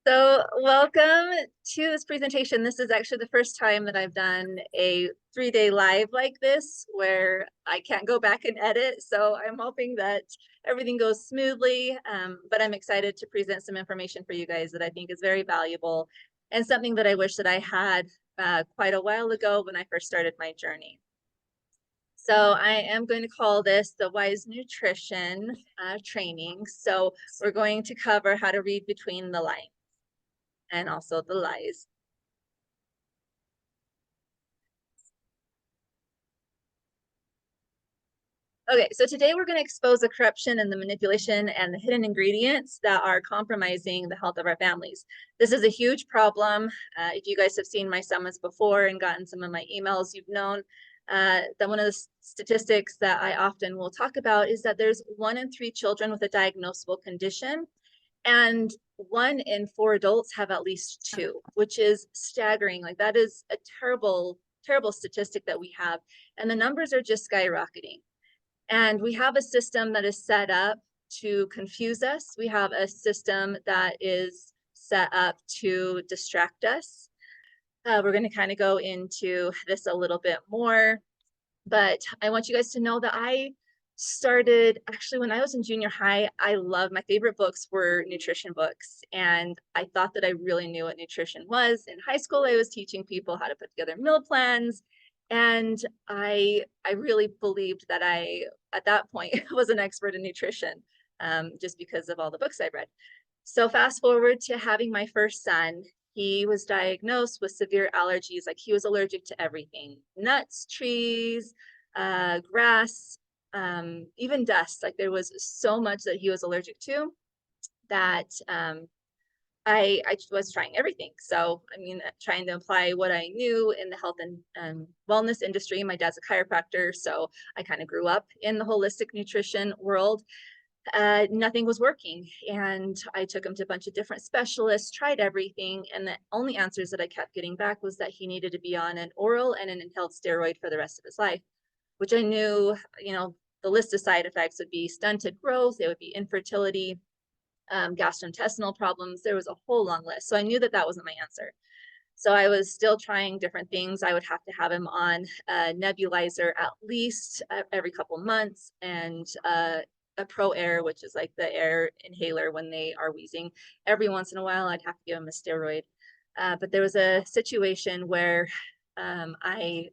So welcome to this presentation. This is actually the first time that I've done a 3-day live like this where I can't go back and edit. So I'm hoping that everything goes smoothly, but I'm excited to present some information for you guys that I think is very valuable and something that I wish that I had quite a while ago when I first started my journey. So I am going to call this the Wise Nutrition training. So we're going to cover how to read between the lines and also the lies. Okay, so today we're going to expose the corruption and the manipulation and the hidden ingredients that are compromising the health of our families. This is a huge problem. If you guys have seen my summons before and gotten some of my emails, you've known that one of the statistics that I often will talk about is that there's 1 in 3 children with a diagnosable condition, and 1 in 4 adults have at least 2, which is staggering. Like, that is a terrible, terrible statistic that we have. And the numbers are just skyrocketing. And we have a system that is set up to confuse us. We have a system that is set up to distract us. We're going to kind of go into this a little bit more, but I want you guys to know that I started actually when I was in junior high. My favorite books were nutrition books, and I thought that I really knew what nutrition was. In high school, I was teaching people how to put together meal plans, and I really believed that I, at that point, was an expert in nutrition, just because of all the books I read. So fast forward to having my first son. He was diagnosed with severe allergies. Like, he was allergic to everything: nuts, trees, grass, even dust. Like, there was so much that he was allergic to that I was trying everything. So, I mean, trying to apply what I knew in the health and wellness industry. My dad's a chiropractor, so I kind of grew up in the holistic nutrition world. Nothing was working. And I took him to a bunch of different specialists, tried everything. And the only answers that I kept getting back was that he needed to be on an oral and an inhaled steroid for the rest of his life, which I knew, the list of side effects would be stunted growth, it would be infertility, gastrointestinal problems. There was a whole long list. So I knew that that wasn't my answer. So I was still trying different things. I would have to have him on a nebulizer at least every couple months, and a pro air, which is like the air inhaler when they are wheezing. Every once in a while, I'd have to give him a steroid. But there was a situation where I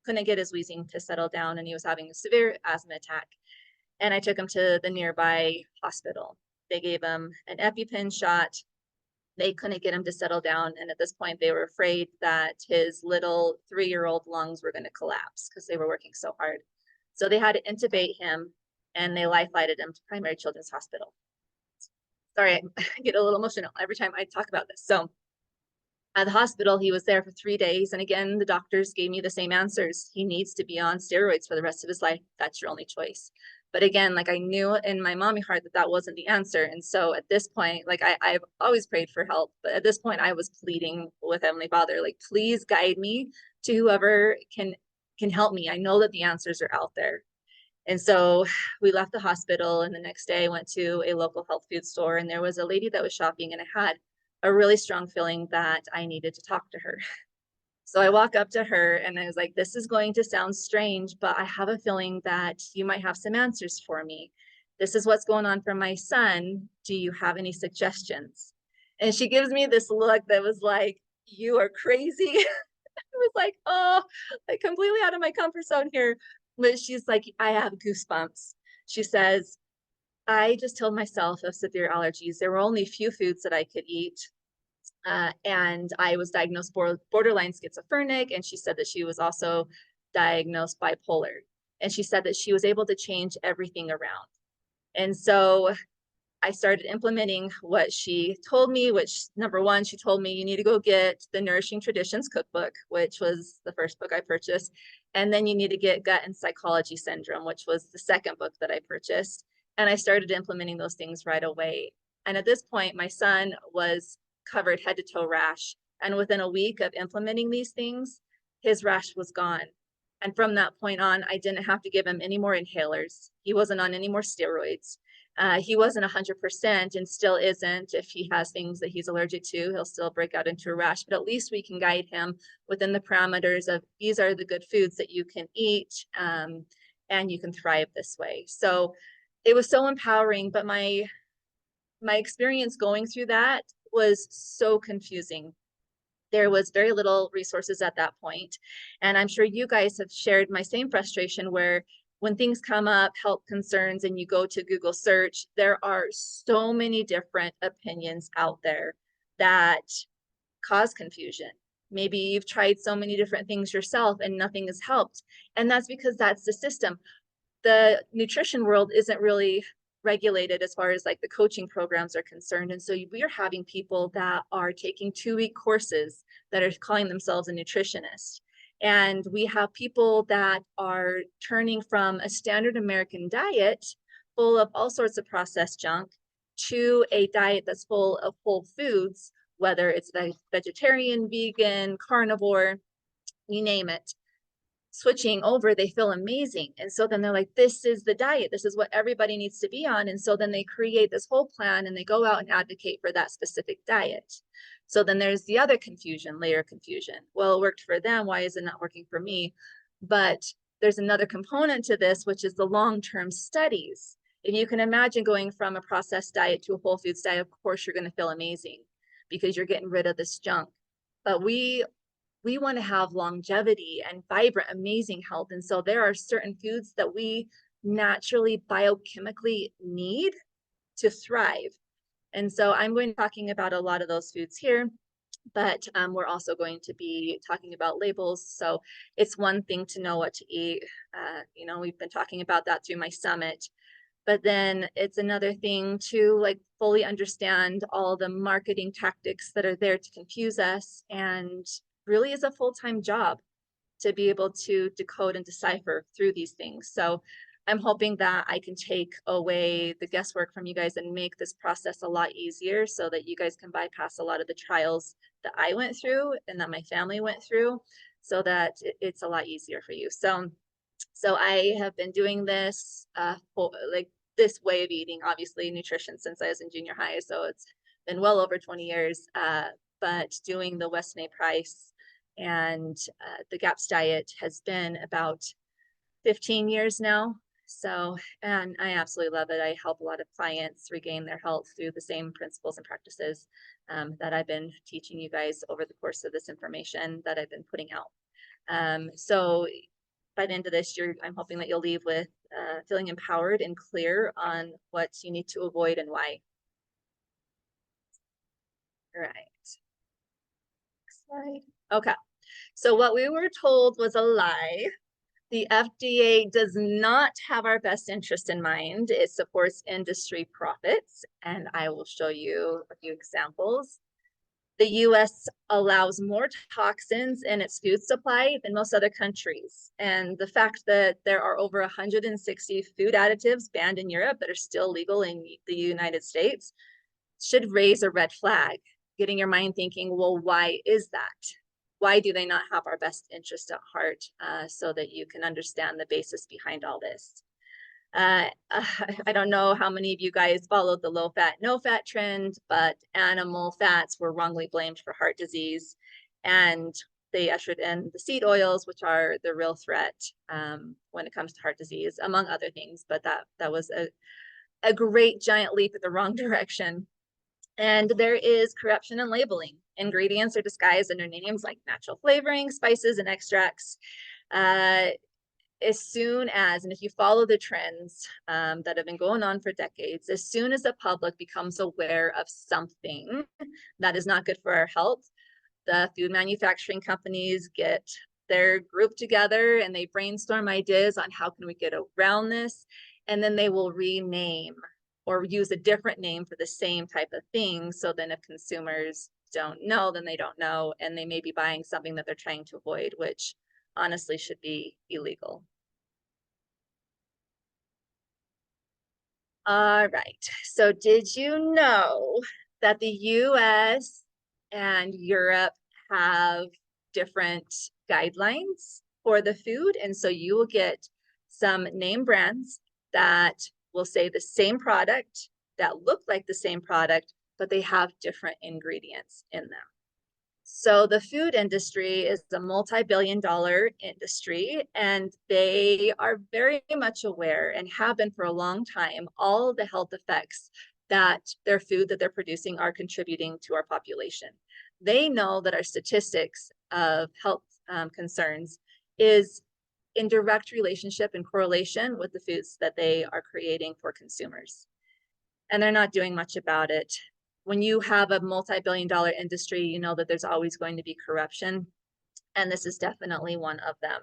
couldn't get his wheezing to settle down, and he was having a severe asthma attack. And I took him to the nearby hospital. They gave him an EpiPen shot. They couldn't get him to settle down. And at this point, they were afraid that his little 3-year-old lungs were going to collapse because they were working so hard. So they had to intubate him, and they life-flighted him to Primary Children's Hospital. Sorry, I get a little emotional every time I talk about this. So at the hospital, he was there for 3 days. And again, the doctors gave me the same answers. He needs to be on steroids for the rest of his life. That's your only choice. But again, like, I knew in my mommy heart that that wasn't the answer. And so at this point, like, I've always prayed for help. But at this point, I was pleading with Heavenly Father, like, please guide me to whoever can help me. I know that the answers are out there. And so we left the hospital, and the next day I went to a local health food store, and there was a lady that was shopping, and I had a really strong feeling that I needed to talk to her. So I walk up to her and I was like, this is going to sound strange, but I have a feeling that you might have some answers for me. This is what's going on for my son. Do you have any suggestions? And she gives me this look that was like, you are crazy. I was like, oh, like, completely out of my comfort zone here. But she's like, I have goosebumps. She says, I just told myself of severe allergies. There were only a few foods that I could eat. And I was diagnosed borderline schizophrenic. And she said that she was also diagnosed bipolar. And she said that she was able to change everything around. And so I started implementing what she told me, which, number one, she told me you need to go get the Nourishing Traditions cookbook, which was the first book I purchased. And then you need to get Gut and Psychology Syndrome, which was the second book that I purchased. And I started implementing those things right away. And at this point, my son was covered head to toe rash. And within a week of implementing these things, his rash was gone. And from that point on, I didn't have to give him any more inhalers. He wasn't on any more steroids. He wasn't 100% and still isn't. If he has things that he's allergic to, he'll still break out into a rash, but at least we can guide him within the parameters of these are the good foods that you can eat, and you can thrive this way. So it was so empowering, but my experience going through that was so confusing. There was very little resources at that point. And I'm sure you guys have shared my same frustration where when things come up, health concerns, and you go to Google search, there are so many different opinions out there that cause confusion. Maybe you've tried so many different things yourself and nothing has helped. And that's because that's the system. The nutrition world isn't really regulated as far as like the coaching programs are concerned. And so we are having people that are taking 2-week courses that are calling themselves a nutritionist. And we have people that are turning from a standard American diet full of all sorts of processed junk to a diet that's full of whole foods, whether it's vegetarian, vegan, carnivore, you name it. Switching over, they feel amazing. And so then they're like, this is the diet. This is what everybody needs to be on. And so then they create this whole plan and they go out and advocate for that specific diet. So then there's the other confusion, layer confusion. Well, it worked for them. Why is it not working for me? But there's another component to this, which is the long-term studies. If you can imagine going from a processed diet to a whole foods diet, of course, you're going to feel amazing because you're getting rid of this junk. But we want to have longevity and vibrant, amazing health. And so there are certain foods that we naturally biochemically need to thrive. And so I'm going to be talking about a lot of those foods here, but we're also going to be talking about labels. So it's one thing to know what to eat. We've been talking about that through my summit, but then it's another thing to like fully understand all the marketing tactics that are there to confuse us, and really is a full-time job to be able to decode and decipher through these things. So I'm hoping that I can take away the guesswork from you guys and make this process a lot easier so that you guys can bypass a lot of the trials that I went through and that my family went through, so that it's a lot easier for you. So I have been doing this like this way of eating, obviously nutrition, since I was in junior high. So it's been well over 20 years, but doing the Weston A Price and the GAPS diet has been about 15 years now. So, and I absolutely love it. I help a lot of clients regain their health through the same principles and practices that I've been teaching you guys over the course of this information that I've been putting out. So by the end of this year, I'm hoping that you'll leave with feeling empowered and clear on what you need to avoid and why. All right. Next slide. Okay. So what we were told was a lie. The FDA does not have our best interest in mind. It supports industry profits, and I will show you a few examples. The US allows more toxins in its food supply than most other countries. And the fact that there are over 160 food additives banned in Europe that are still legal in the United States should raise a red flag, getting your mind thinking, well, why is that? Why do they not have our best interest at heart, so that you can understand the basis behind all this? I don't know how many of you guys followed the low fat, no fat trend, but animal fats were wrongly blamed for heart disease. And they ushered in the seed oils, which are the real threat when it comes to heart disease, among other things. But that was a great giant leap in the wrong direction. And there is corruption in labeling. Ingredients are disguised under names like natural flavoring, spices, and extracts. As soon as, and if you follow the trends that have been going on for decades, as soon as the public becomes aware of something that is not good for our health, the food manufacturing companies get their group together and they brainstorm ideas on how can we get around this, and then they will rename or use a different name for the same type of thing. So then if consumers don't know, then they don't know, and they may be buying something that they're trying to avoid, which honestly should be illegal. All right, so did you know that the US and Europe have different guidelines for the food? And so you will get some name brands that will say the same product that look like the same product, but they have different ingredients in them. So the food industry is a multi-billion-dollar industry, and they are very much aware and have been for a long time, all the health effects that their food that they're producing are contributing to our population. They know that our statistics of health concerns is in direct relationship and correlation with the foods that they are creating for consumers. And they're not doing much about it. When you have a multi-billion-dollar industry, you know that there's always going to be corruption, and this is definitely one of them.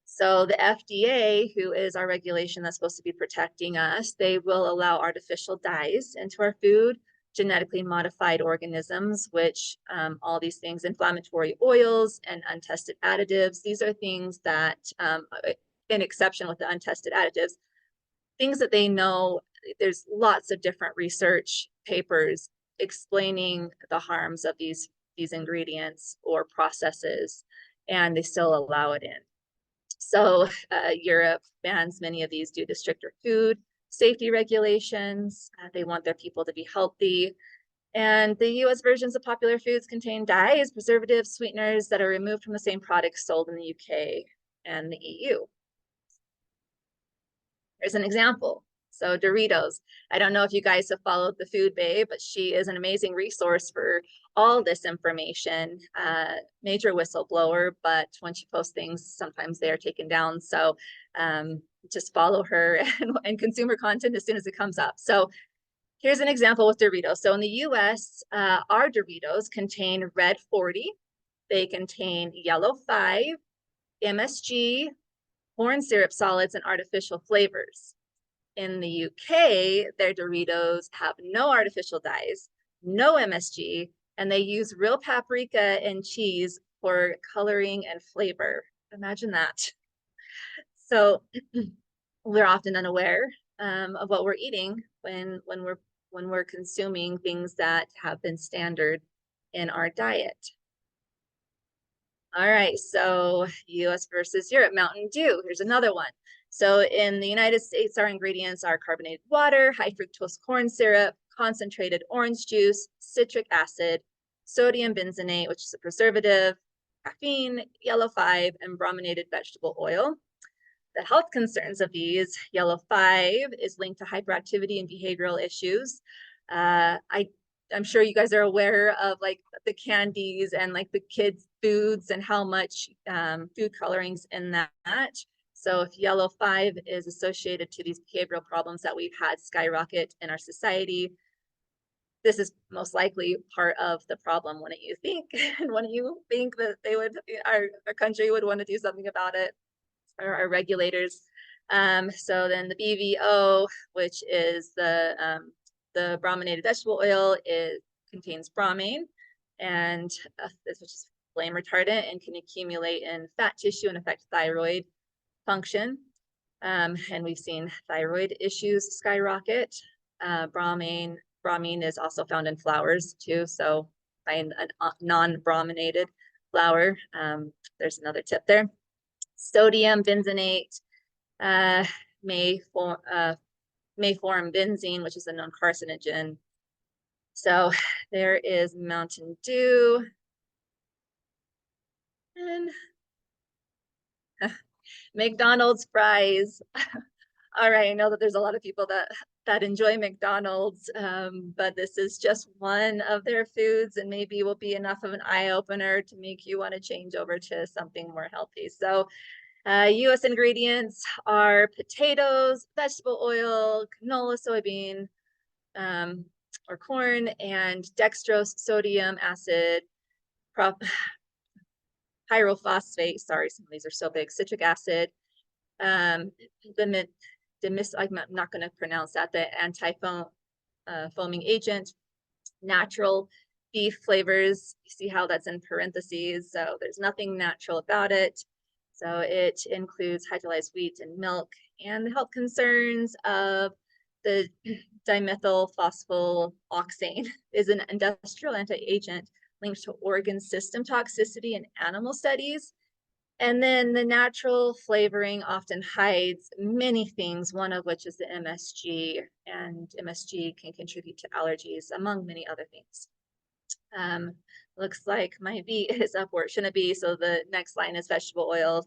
So the FDA, who is our regulation that's supposed to be protecting us, they will allow artificial dyes into our food, genetically modified organisms, which all these things, inflammatory oils and untested additives, these are things that, in exception with the untested additives, things that they know, there's lots of different research papers explaining the harms of these ingredients or processes, and they still allow it in. So Europe bans many of these due to stricter food safety regulations. They want their people to be healthy. And the US versions of popular foods contain dyes, preservatives, sweeteners that are removed from the same products sold in the UK and the EU. Here's an example. So Doritos, I don't know if you guys have followed the Food Babe, but she is an amazing resource for all this information. Major whistleblower, but when she posts things, sometimes they are taken down. So just follow her and consumer content as soon as it comes up. So here's an example with Doritos. So in the US, our Doritos contain red 40, they contain yellow 5, MSG, corn syrup solids, and artificial flavors. In the UK, their Doritos have no artificial dyes, no MSG, and they use real paprika and cheese for coloring and flavor. Imagine that. So we're often unaware of what we're eating when we're consuming things that have been standard in our diet. All right, so US versus Europe, Mountain Dew. Here's another one. So in the United States, our ingredients are carbonated water, high fructose corn syrup, concentrated orange juice, citric acid, sodium benzoate, which is a preservative, caffeine, yellow 5, and brominated vegetable oil. The health concerns of these, yellow 5 is linked to hyperactivity and behavioral issues. I'm sure you guys are aware of like the candies and like the kids' foods and how much food colorings in that. So if yellow 5 is associated to these behavioral problems that we've had skyrocket in our society, this is most likely part of the problem, wouldn't you think? And wouldn't you think that our country would want to do something about it, or our regulators? So then the BVO, which is the brominated vegetable oil, contains bromine, and which is flame retardant and can accumulate in fat tissue and affect thyroid function. And we've seen thyroid issues skyrocket. Bromine is also found in flours too. So find a non-brominated flour. There's another tip there. Sodium benzoate may form benzene, which is a known carcinogen. So there is Mountain Dew. And McDonald's fries. All right, I know that there's a lot of people that enjoy McDonald's, but this is just one of their foods, and maybe will be enough of an eye-opener to make you want to change over to something more healthy. So US ingredients are potatoes, vegetable oil, canola, soybean, or corn, and dextrose, sodium acid, pyrophosphate, sorry, some of these are so big, citric acid, I'm not going to pronounce that, the anti-foaming agent, natural beef flavors. You see how that's in parentheses, so there's nothing natural about it. So it includes hydrolyzed wheat and milk, and the health concerns of the dimethyl phosphoxane is an industrial anti-agent linked to organ system toxicity in animal studies. And then the natural flavoring often hides many things, one of which is the MSG, and MSG can contribute to allergies, among many other things. Looks like my V is up where it shouldn't be. So the next line is vegetable oil,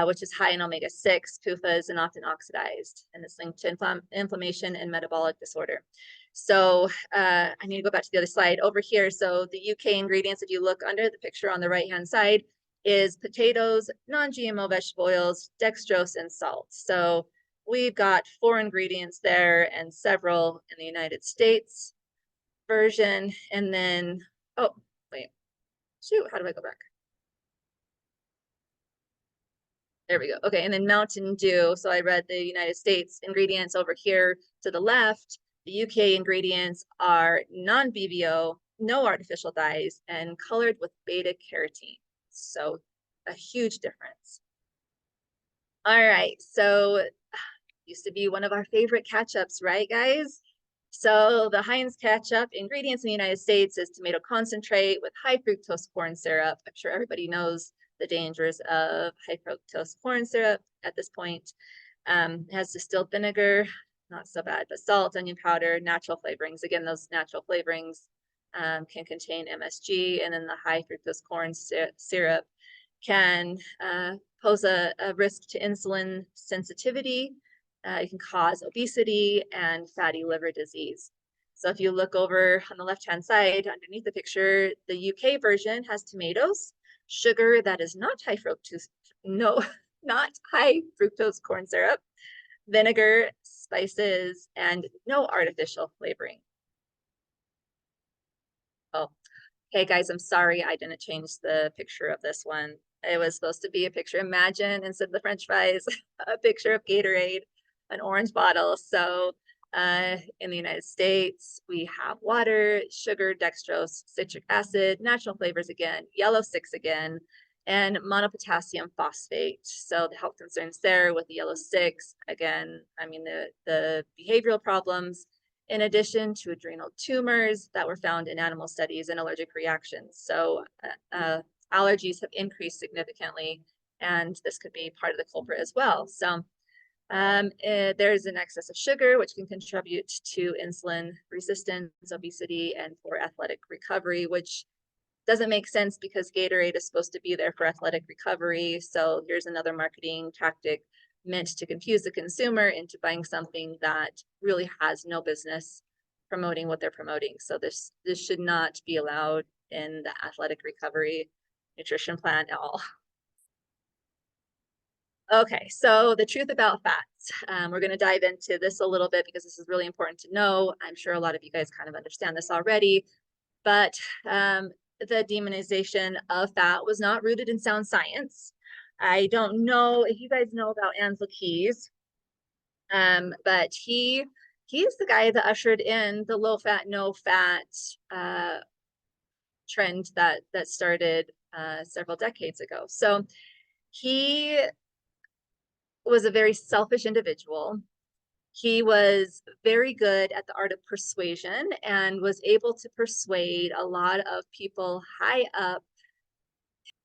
which is high in omega-6, PUFAs, and often oxidized, and it's linked to inflammation and metabolic disorder. So I need to go back to the other slide over here. So the UK ingredients, if you look under the picture on the right-hand side, is potatoes, non-GMO vegetable oils, dextrose, and salt. So we've got 4 ingredients there and several in the United States version. And then, oh, wait, shoot, how do I go back? There we go. Okay, and then Mountain Dew. So I read the United States ingredients over here to the left. The UK ingredients are non-BBO, no artificial dyes, and colored with beta carotene. So a huge difference. All right, so used to be one of our favorite ketchups, right, guys? So the Heinz ketchup ingredients in the United States is tomato concentrate with high fructose corn syrup. I'm sure everybody knows the dangers of high fructose corn syrup at this point. It has distilled vinegar, not so bad, but salt, onion powder, natural flavorings. Again, those natural flavorings can contain MSG, and then the high fructose corn syrup can pose a risk to insulin sensitivity. It can cause obesity and fatty liver disease. So if you look over on the left-hand side underneath the picture, the UK version has tomatoes, sugar that is not high fructose, no, not high fructose corn syrup, vinegar, spices, and no artificial flavoring. Oh, hey guys, I'm sorry I didn't change the picture of this one. It was supposed to be a picture. Imagine instead of the French fries, a picture of Gatorade, an orange bottle. So in the United States, we have water, sugar, dextrose, citric acid, natural flavors again, yellow 6 again, and monopotassium phosphate. So the health concerns there with the yellow 6, again, I mean, the behavioral problems, in addition to adrenal tumors that were found in animal studies and allergic reactions. So allergies have increased significantly, and this could be part of the culprit as well. So there's an excess of sugar, which can contribute to insulin resistance, obesity, and poor athletic recovery, which doesn't make sense because Gatorade is supposed to be there for athletic recovery. So here's another marketing tactic meant to confuse the consumer into buying something that really has no business promoting what they're promoting. So this should not be allowed in the athletic recovery nutrition plan at all. Okay, so the truth about fats. We're going to dive into this a little bit because this is really important to know. I'm sure a lot of you guys kind of understand this already, but the demonization of fat was not rooted in sound science. I don't know if you guys know about Ansel Keys, but he's the guy that ushered in the low fat, no fat trend that started several decades ago. So he was a very selfish individual. He was very good at the art of persuasion and was able to persuade a lot of people high up.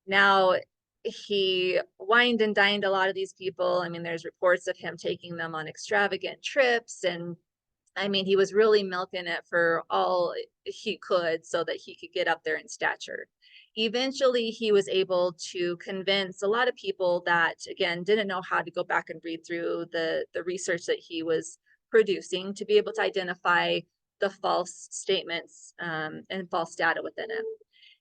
Now, he wined and dined a lot of these people. I mean, there's reports of him taking them on extravagant trips. And I mean, he was really milking it for all he could so that he could get up there in stature. Eventually, he was able to convince a lot of people that, again, didn't know how to go back and read through the research that he was producing to be able to identify the false statements and false data within it.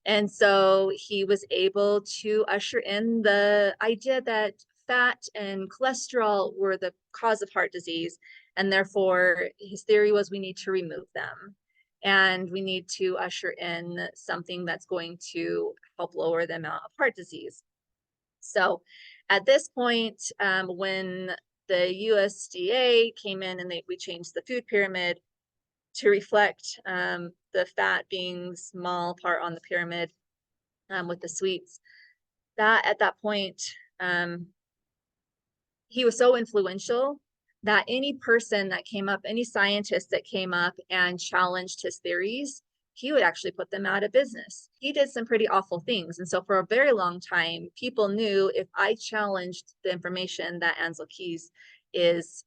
And so he was able to usher in the idea that fat and cholesterol were the cause of heart disease. And therefore, his theory was we need to remove them. And we need to usher in something that's going to help lower the amount of heart disease. So at this point, when the USDA came in and we changed the food pyramid to reflect the fat being small part on the pyramid with the sweets, that at that point, he was so influential that any person that came up, any scientist that came up and challenged his theories, he would actually put them out of business. He did some pretty awful things. And so for a very long time, people knew if I challenged the information that Ansel Keys is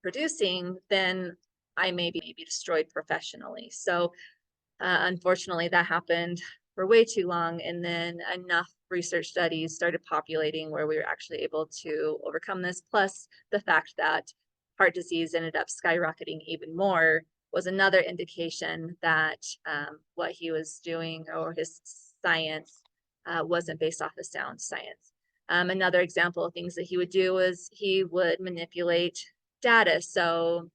producing, then I may be destroyed professionally. So unfortunately, that happened for way too long. And then enough research studies started populating where we were actually able to overcome this. Plus the fact that heart disease ended up skyrocketing even more was another indication that what he was doing or his science wasn't based off of sound science. Another example of things that he would do was he would manipulate data. So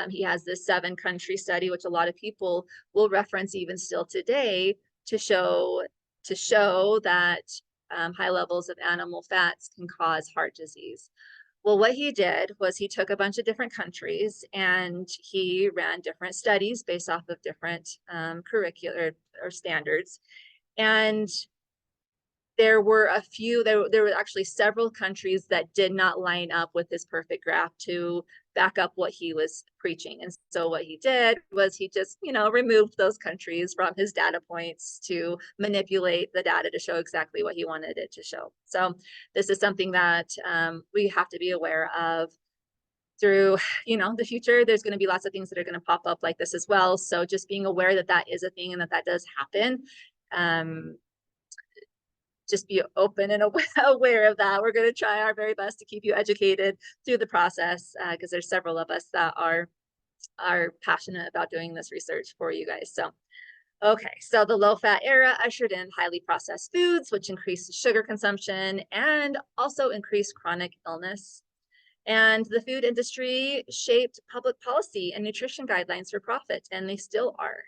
he has this 7-country study, which a lot of people will reference even still today to show that high levels of animal fats can cause heart disease. Well, what he did was he took a bunch of different countries and he ran different studies based off of different curricular or standards. And there were actually several countries that did not line up with this perfect graph to back up what he was preaching. And so what he did was he just, removed those countries from his data points to manipulate the data to show exactly what he wanted it to show. So this is something that we have to be aware of through, the future. There's going to be lots of things that are going to pop up like this as well. So just being aware that that is a thing and that does happen. Just be open and aware of that. We're going to try our very best to keep you educated through the process because there's several of us that are passionate about doing this research for you guys. So, okay, so the low-fat era ushered in highly processed foods, which increased sugar consumption and also increased chronic illness. And the food industry shaped public policy and nutrition guidelines for profit, and they still are.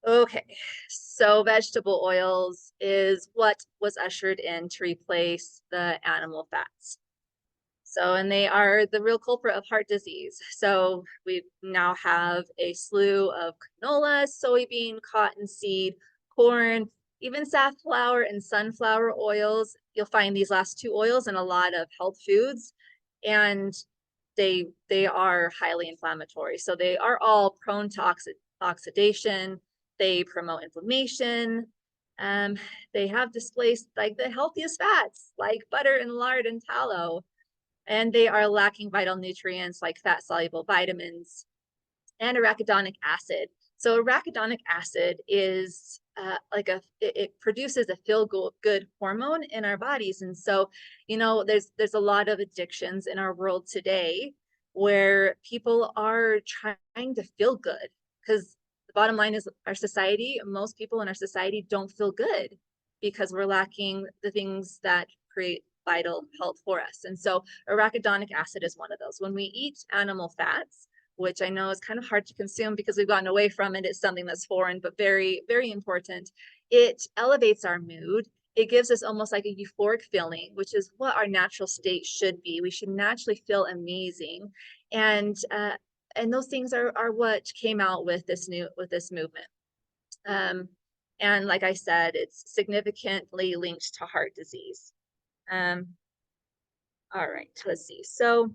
Okay, so vegetable oils is what was ushered in to replace the animal fats. So, and they are the real culprit of heart disease. So we now have a slew of canola, soybean, cottonseed, corn, even safflower and sunflower oils. You'll find these last two oils in a lot of health foods, and they are highly inflammatory. So they are all prone to oxidation. They promote inflammation. They have displaced like the healthiest fats like butter and lard and tallow. And they are lacking vital nutrients like fat-soluble vitamins and arachidonic acid. So arachidonic acid is it produces a feel-good hormone in our bodies. And so, there's a lot of addictions in our world today where people are trying to feel good because the bottom line is most people in our society don't feel good because we're lacking the things that create vital health for us. And so arachidonic acid is one of those. When we eat animal fats, which I know is kind of hard to consume because we've gotten away from it, it's something that's foreign, but very, very important. It elevates our mood. It gives us almost like a euphoric feeling, which is what our natural state should be. We should naturally feel amazing. And those things are what came out with this movement. And like I said, it's significantly linked to heart disease. All right, let's see. So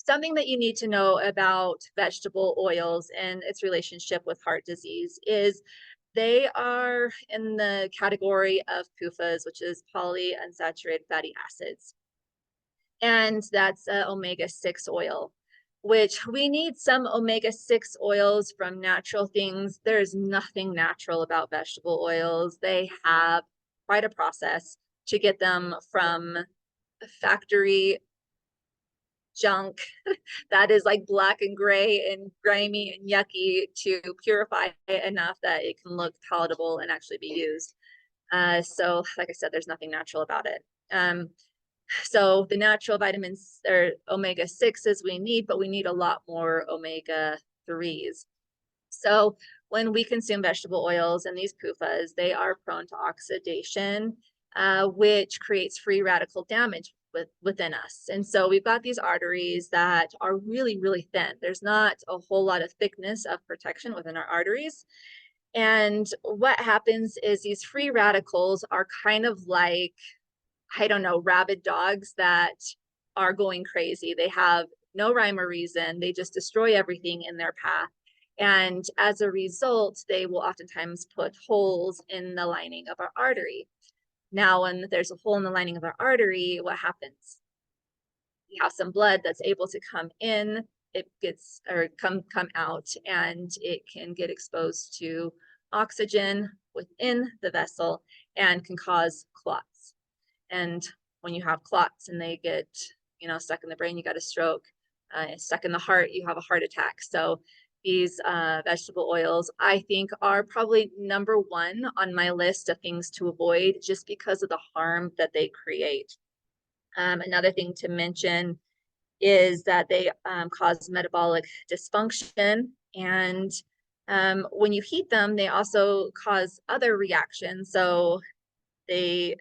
something that you need to know about vegetable oils and its relationship with heart disease is they are in the category of PUFAs, which is polyunsaturated fatty acids. And that's omega-6 oil, which we need some omega-6 oils from natural things. There's nothing natural about vegetable oils. They have quite a process to get them from factory junk that is like black and gray and grimy and yucky to purify it enough that it can look palatable and actually be used. So like I said, there's nothing natural about it. So the natural vitamins or omega-6s we need, but we need a lot more omega-3s. So when we consume vegetable oils and these PUFAs, they are prone to oxidation, which creates free radical damage within us. And so we've got these arteries that are really, really thin. There's not a whole lot of thickness of protection within our arteries. And what happens is these free radicals are kind of like, I don't know, rabid dogs that are going crazy. They have no rhyme or reason. They just destroy everything in their path. And as a result, they will oftentimes put holes in the lining of our artery. Now, when there's a hole in the lining of our artery, what happens? We have some blood that's able to come in, it gets, or come out, and it can get exposed to oxygen within the vessel and can cause clots. And when you have clots and they get, stuck in the brain, you got a stroke. Stuck in the heart, you have a heart attack. So these vegetable oils, I think, are probably number one on my list of things to avoid, just because of the harm that they create. Another thing to mention is that they cause metabolic dysfunction, and when you heat them, they also cause other reactions. So they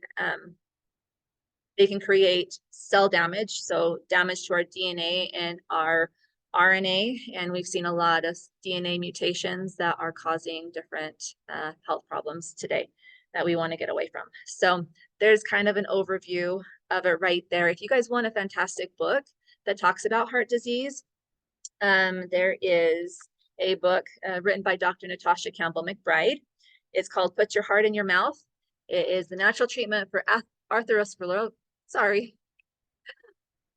can create cell damage, so damage to our DNA and our RNA, and we've seen a lot of DNA mutations that are causing different health problems today that we want to get away from. So there's kind of an overview of it right there. If you guys want a fantastic book that talks about heart disease, there is a book written by Dr. Natasha Campbell McBride. It's called Put Your Heart in Your Mouth. It is the natural treatment for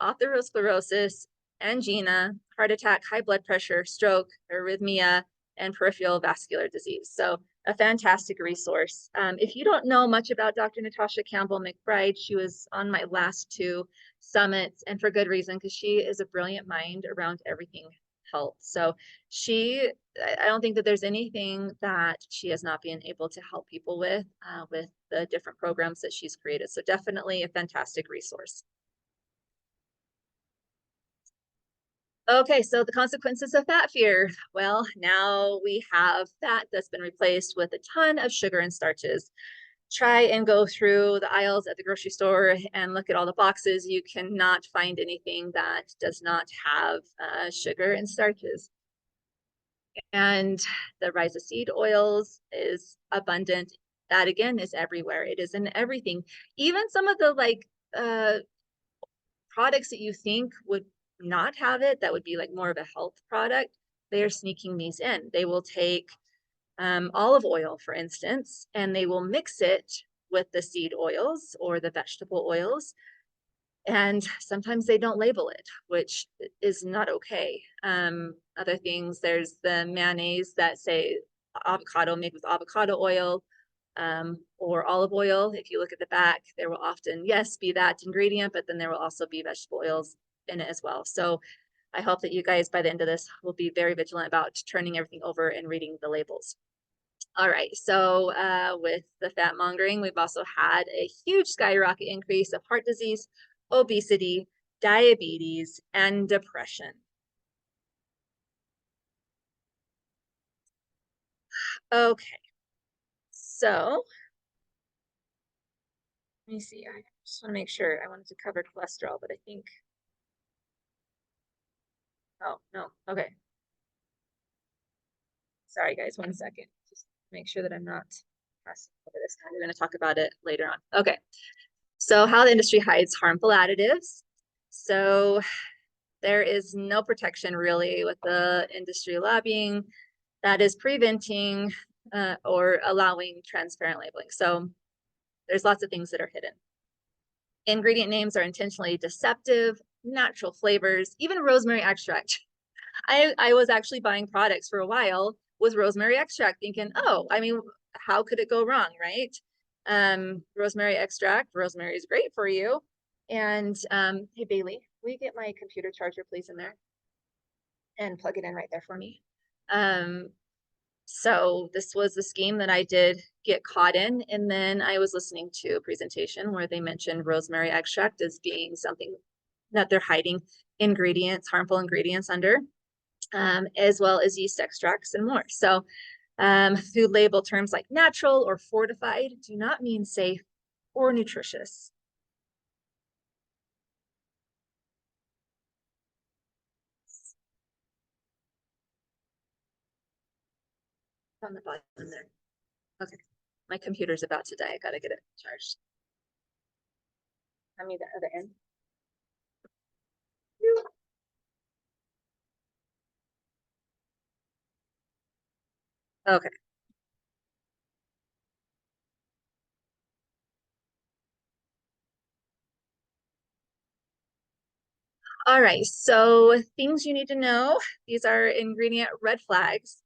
atherosclerosis, angina, heart attack, high blood pressure, stroke, arrhythmia, and peripheral vascular disease. So a fantastic resource. If you don't know much about Dr. Natasha Campbell McBride, she was on my last 2 summits, and for good reason, because she is a brilliant mind around everything health. So I don't think that there's anything that she has not been able to help people with the different programs that she's created. So definitely a fantastic resource. Okay, so the consequences of fat fear. Well, now we have fat that's been replaced with a ton of sugar and starches. Try and go through the aisles at the grocery store and look at all the boxes. You cannot find anything that does not have sugar and starches. And the rise of seed oils is abundant. That again is everywhere. It is in everything. Even some of the products that you think would not have it, that would be like more of a health product, they are sneaking these in. They will take olive oil, for instance, and they will mix it with the seed oils or the vegetable oils. And sometimes they don't label it, which is not okay. Other things, there's the mayonnaise that say avocado made with avocado oil, or olive oil. If you look at the back, there will often, yes, be that ingredient, but then there will also be vegetable oils in it as well. So I hope that you guys, by the end of this, will be very vigilant about turning everything over and reading the labels. All right, so with the fat mongering, we've also had a huge skyrocket increase of heart disease, obesity, diabetes, and depression. Okay, so let me see. I just want to make sure. I wanted to cover cholesterol, but I think, oh, no, okay. Sorry, guys, 1 second. Just make sure that I'm not passing over this. We're going to talk about it later on. Okay, so how the industry hides harmful additives. So there is no protection really with the industry lobbying that is preventing or allowing transparent labeling. So there's lots of things that are hidden. Ingredient names are intentionally deceptive, natural flavors, even rosemary extract. I was actually buying products for a while with rosemary extract thinking, oh, I mean, how could it go wrong, right? Rosemary extract, rosemary is great for you. And hey, Bailey, will you get my computer charger, please, in there? And plug it in right there for me. So this was the scheme that I did get caught in. And then I was listening to a presentation where they mentioned rosemary extract as being something that they're hiding ingredients, harmful ingredients under, as well as yeast extracts and more. So food label terms like natural or fortified do not mean safe or nutritious. On the bottom there. Okay, my computer's about to die. I gotta get it charged. Hand me the other end. Okay. All right. So things you need to know. These are ingredient red flags.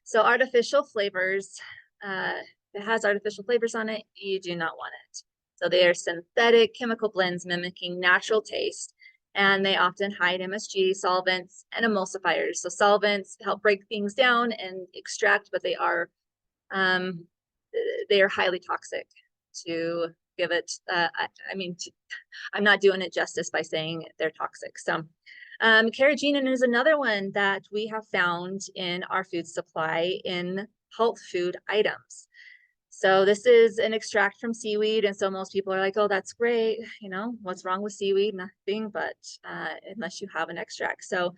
So artificial flavors, if it has artificial flavors on it, you do not want it. So they are synthetic chemical blends mimicking natural taste, and they often hide MSG, solvents, and emulsifiers. So solvents help break things down and extract, but um, they are highly toxic to give it. I mean, I'm not doing it justice by saying they're toxic. So carrageenan is another one that we have found in our food supply in health food items. So this is an extract from seaweed. And so most people are like, oh, that's great. You know, what's wrong with seaweed? Nothing, but unless you have an extract. So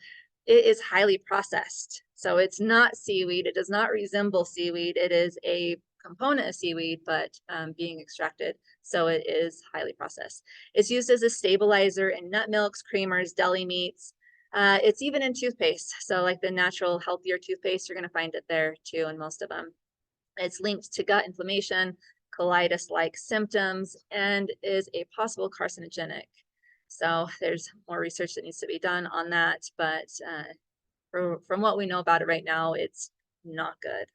it is highly processed. So it's not seaweed. It does not resemble seaweed. It is a component of seaweed, but being extracted. So it is highly processed. It's used as a stabilizer in nut milks, creamers, deli meats. It's even in toothpaste. So like the natural, healthier toothpaste, you're going to find it there too in most of them. It's linked to gut inflammation, colitis-like symptoms, and is a possible carcinogenic. So there's more research that needs to be done on that, but from what we know about it right now, it's not good.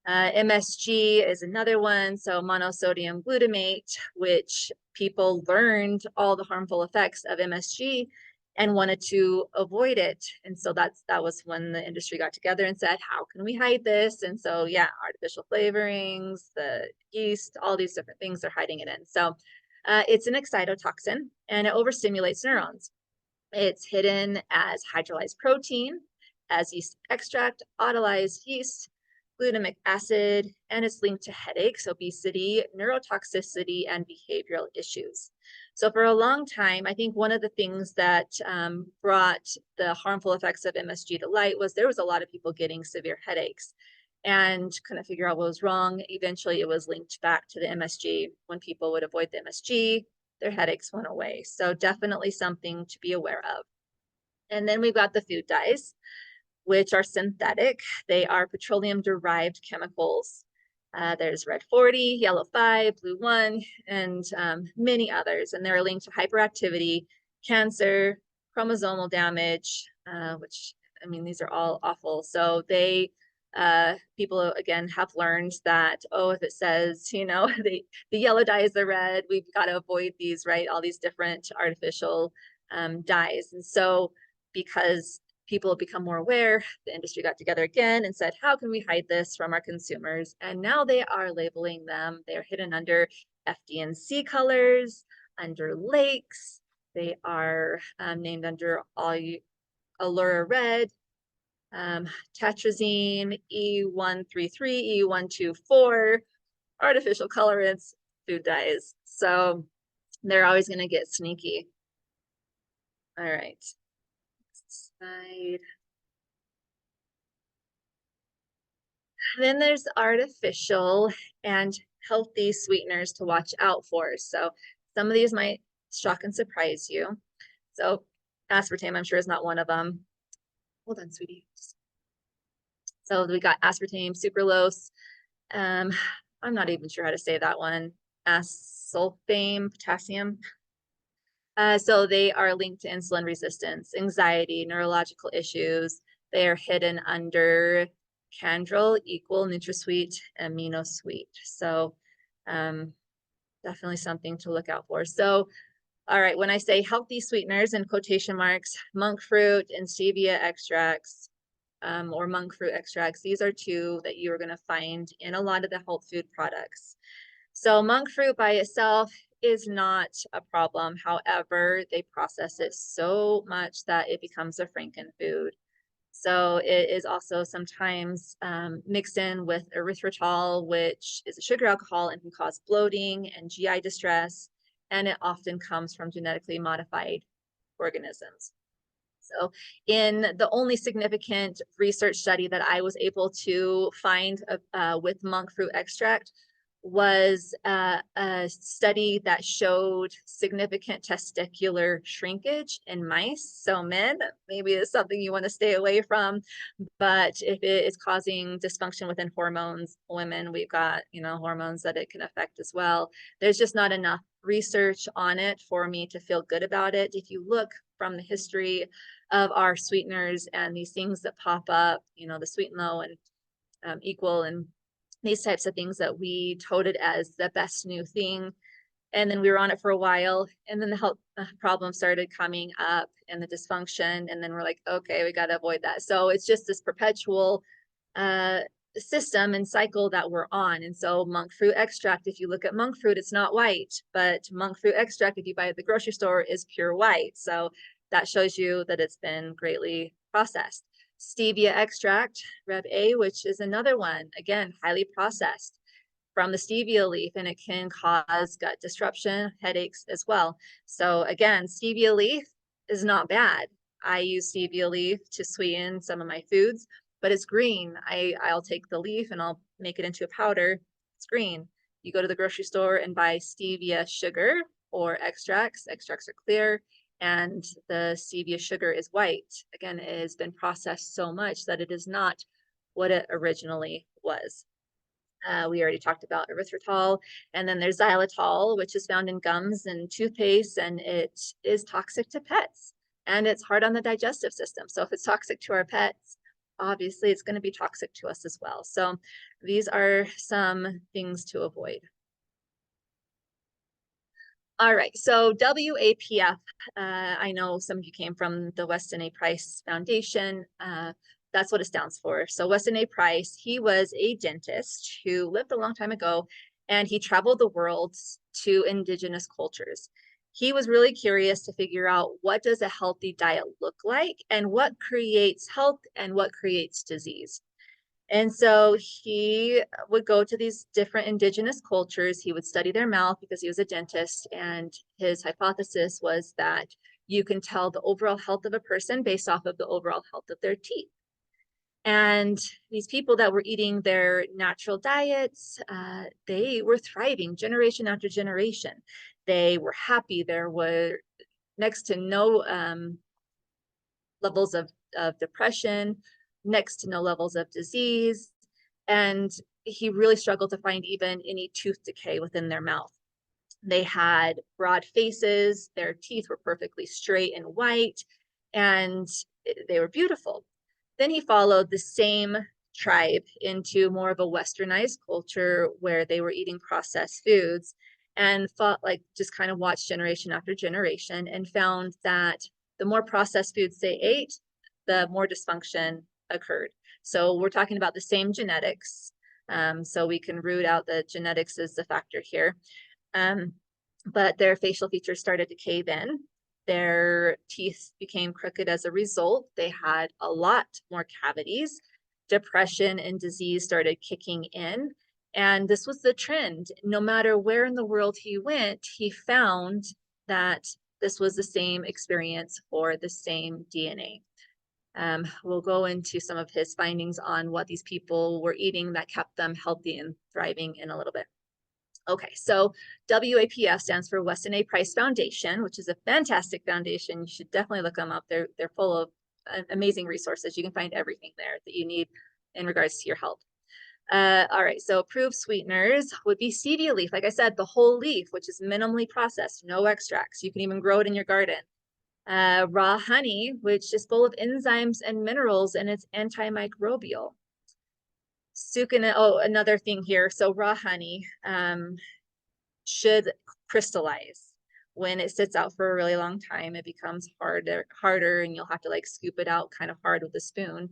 MSG is another one, so monosodium glutamate, which people learned all the harmful effects of MSG and wanted to avoid it. And so that was when the industry got together and said, how can we hide this? And so yeah, artificial flavorings, the yeast, all these different things are hiding it in. So it's an excitotoxin and it overstimulates neurons. It's hidden as hydrolyzed protein, as yeast extract, autolyzed yeast, glutamic acid, and it's linked to headaches, obesity, neurotoxicity, and behavioral issues. So for a long time, I think one of the things that brought the harmful effects of MSG to light was there was a lot of people getting severe headaches and couldn't figure out what was wrong. Eventually, it was linked back to the MSG. When people would avoid the MSG, their headaches went away. So definitely something to be aware of. And then we've got the food dyes, which are synthetic. They are petroleum-derived chemicals. There's red 40, yellow 5, blue 1, and many others. And they're linked to hyperactivity, cancer, chromosomal damage, which, I mean, these are all awful. So people, again, have learned that, oh, if it says, you know, the yellow dye is the red, we've got to avoid these, right? All these different artificial dyes. And so because people have become more aware, the industry got together again and said, how can we hide this from our consumers? And now they are labeling them. They are hidden under FD&C colors, under lakes. They are named under Allura Red, tetrazine, E133, E124, artificial colorants, food dyes. So they're always going to get sneaky. All right. Slide. Then there's artificial and healthy sweeteners to watch out for. So some of these might shock and surprise you. So aspartame, I'm sure, is not one of them. Hold on, sweetie. So we got aspartame, sucralose. I'm not even sure how to say that one. Sulfame, potassium. So they are linked to insulin resistance, anxiety, neurological issues. They are hidden under Candrel, Equal, NutraSweet, AminoSweet. So definitely something to look out for. So, all right, when I say healthy sweeteners in quotation marks, monk fruit and stevia extracts, or monk fruit extracts, these are two that you are going to find in a lot of the health food products. So monk fruit by itself is not a problem. However, they process it so much that it becomes a frankenfood. So it is also sometimes mixed in with erythritol, which is a sugar alcohol and can cause bloating and GI distress. And it often comes from genetically modified organisms. So in the only significant research study that I was able to find with monk fruit extract was a study that showed significant testicular shrinkage in mice. So men, maybe it's something you want to stay away from, but if it is causing dysfunction within hormones, women, we've got, hormones that it can affect as well. There's just not enough research on it for me to feel good about it. If you look from the history of our sweeteners and these things that pop up, the sweet and low and equal and these types of things that we touted as the best new thing. And then we were on it for a while, and then the health problems started coming up and the dysfunction. And then we're like, okay, we got to avoid that. So it's just this perpetual system and cycle that we're on. And so monk fruit extract, if you look at monk fruit, it's not white, but monk fruit extract, if you buy it at the grocery store, is pure white. So that shows you that it's been greatly processed. Stevia extract, Reb A, which is another one, again, highly processed from the stevia leaf, and it can cause gut disruption, headaches as well. So again, stevia leaf is not bad. I use stevia leaf to sweeten some of my foods, but it's green. I'll take the leaf and I'll make it into a powder. It's green. You go to the grocery store and buy stevia sugar or extracts. Extracts are clear, and the stevia sugar is white. Again, it has been processed so much that it is not what it originally was. We already talked about erythritol, and then there's xylitol, which is found in gums and toothpaste, and it is toxic to pets, and it's hard on the digestive system. So if it's toxic to our pets, obviously it's going to be toxic to us as well. So these are some things to avoid. All right, so WAPF, I know some of you came from the Weston A Price Foundation. That's what it stands for. So Weston A Price, he was a dentist who lived a long time ago, and he traveled the world to indigenous cultures. He was really curious to figure out, what does a healthy diet look like, and what creates health and what creates disease. And so he would go to these different indigenous cultures. He would study their mouth because he was a dentist. And his hypothesis was that you can tell the overall health of a person based off of the overall health of their teeth. And these people that were eating their natural diets, they were thriving generation after generation. They were happy. There were next to no levels of depression, next to no levels of disease. And he really struggled to find even any tooth decay within their mouth. They had broad faces, their teeth were perfectly straight and white, and they were beautiful. Then he followed the same tribe into more of a westernized culture where they were eating processed foods, and fought, like, just kind of watched generation after generation, and found that the more processed foods they ate, the more dysfunction occurred. So we're talking about the same genetics. So we can root out the genetics as the factor here. But their facial features started to cave in. Their teeth became crooked as a result. They had a lot more cavities. Depression and disease started kicking in. And this was the trend. No matter where in the world he went, he found that this was the same experience for the same DNA. We'll go into some of his findings on what these people were eating that kept them healthy and thriving in a little bit. Okay, so WAPF stands for Weston A Price Foundation, which is a fantastic foundation. You should definitely look them up. They're full of amazing resources. You can find everything there that you need in regards to your health. All right, so approved sweeteners would be stevia leaf. Like I said, the whole leaf, which is minimally processed, no extracts. You can even grow it in your garden. Raw honey, which is full of enzymes and minerals, and it's antimicrobial. Succinate, oh, another thing here. So raw honey should crystallize. When it sits out for a really long time, it becomes harder, and you'll have to like scoop it out kind of hard with a spoon.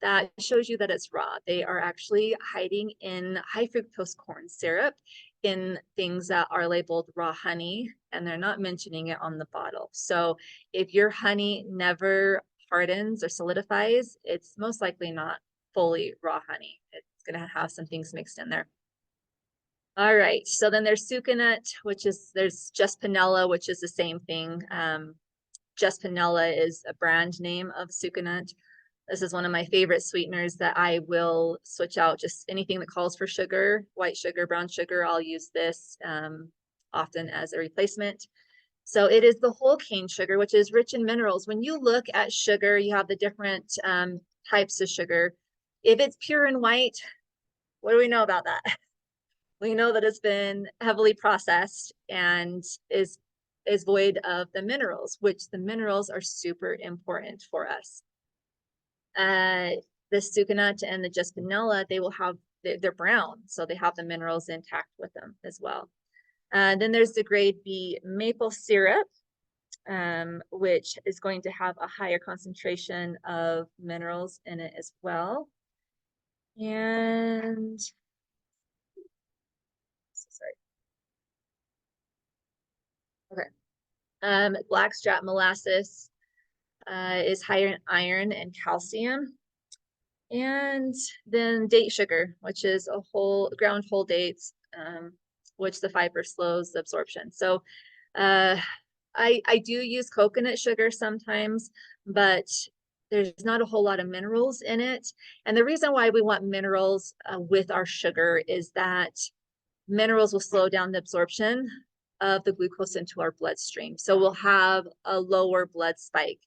That shows you that it's raw. They are actually hiding in high fructose corn syrup in things that are labeled raw honey, and they're not mentioning it on the bottle. So if your honey never hardens or solidifies, it's most likely not fully raw honey. It's going to have some things mixed in there. All right, so then there's succinate, there's Just Panella, which is the same thing. Just Panella is a brand name of succinate. This is one of my favorite sweeteners that I will switch out. Just anything that calls for sugar, white sugar, brown sugar, I'll use this often as a replacement. So it is the whole cane sugar, which is rich in minerals. When you look at sugar, you have the different types of sugar. If it's pure and white, what do we know about that? We know that it's been heavily processed and is void of the minerals, which the minerals are super important for us. The sucanut and the Jaspanella, they will have, they're brown, so they have the minerals intact with them as well. Then there's the grade B maple syrup, which is going to have a higher concentration of minerals in it as well. And sorry. Okay. Blackstrap molasses is higher in iron and calcium. And then date sugar, which is a ground whole dates, which the fiber slows the absorption. So I do use coconut sugar sometimes, but there's not a whole lot of minerals in it. And the reason why we want minerals with our sugar is that minerals will slow down the absorption of the glucose into our bloodstream. So we'll have a lower blood spike.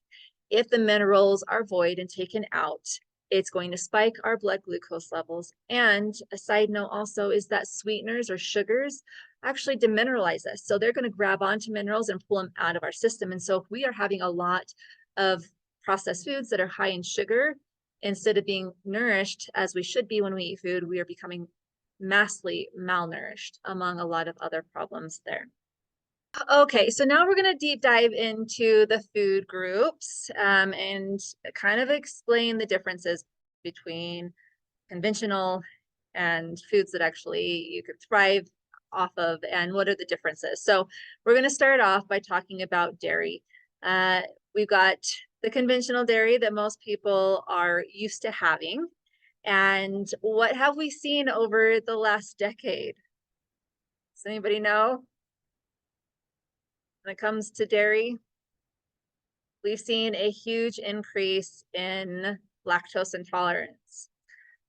If the minerals are void and taken out, it's going to spike our blood glucose levels. And a side note also is that sweeteners or sugars actually demineralize us. So they're going to grab onto minerals and pull them out of our system. And so if we are having a lot of processed foods that are high in sugar, instead of being nourished as we should be when we eat food, we are becoming massively malnourished, among a lot of other problems there. Okay, so now we're going to deep dive into the food groups and kind of explain the differences between conventional and foods that actually you could thrive off of, and what are the differences. So we're going to start off by talking about dairy. We've got the conventional dairy that most people are used to having. And what have we seen over the last decade? Does anybody know? When it comes to dairy, we've seen a huge increase in lactose intolerance.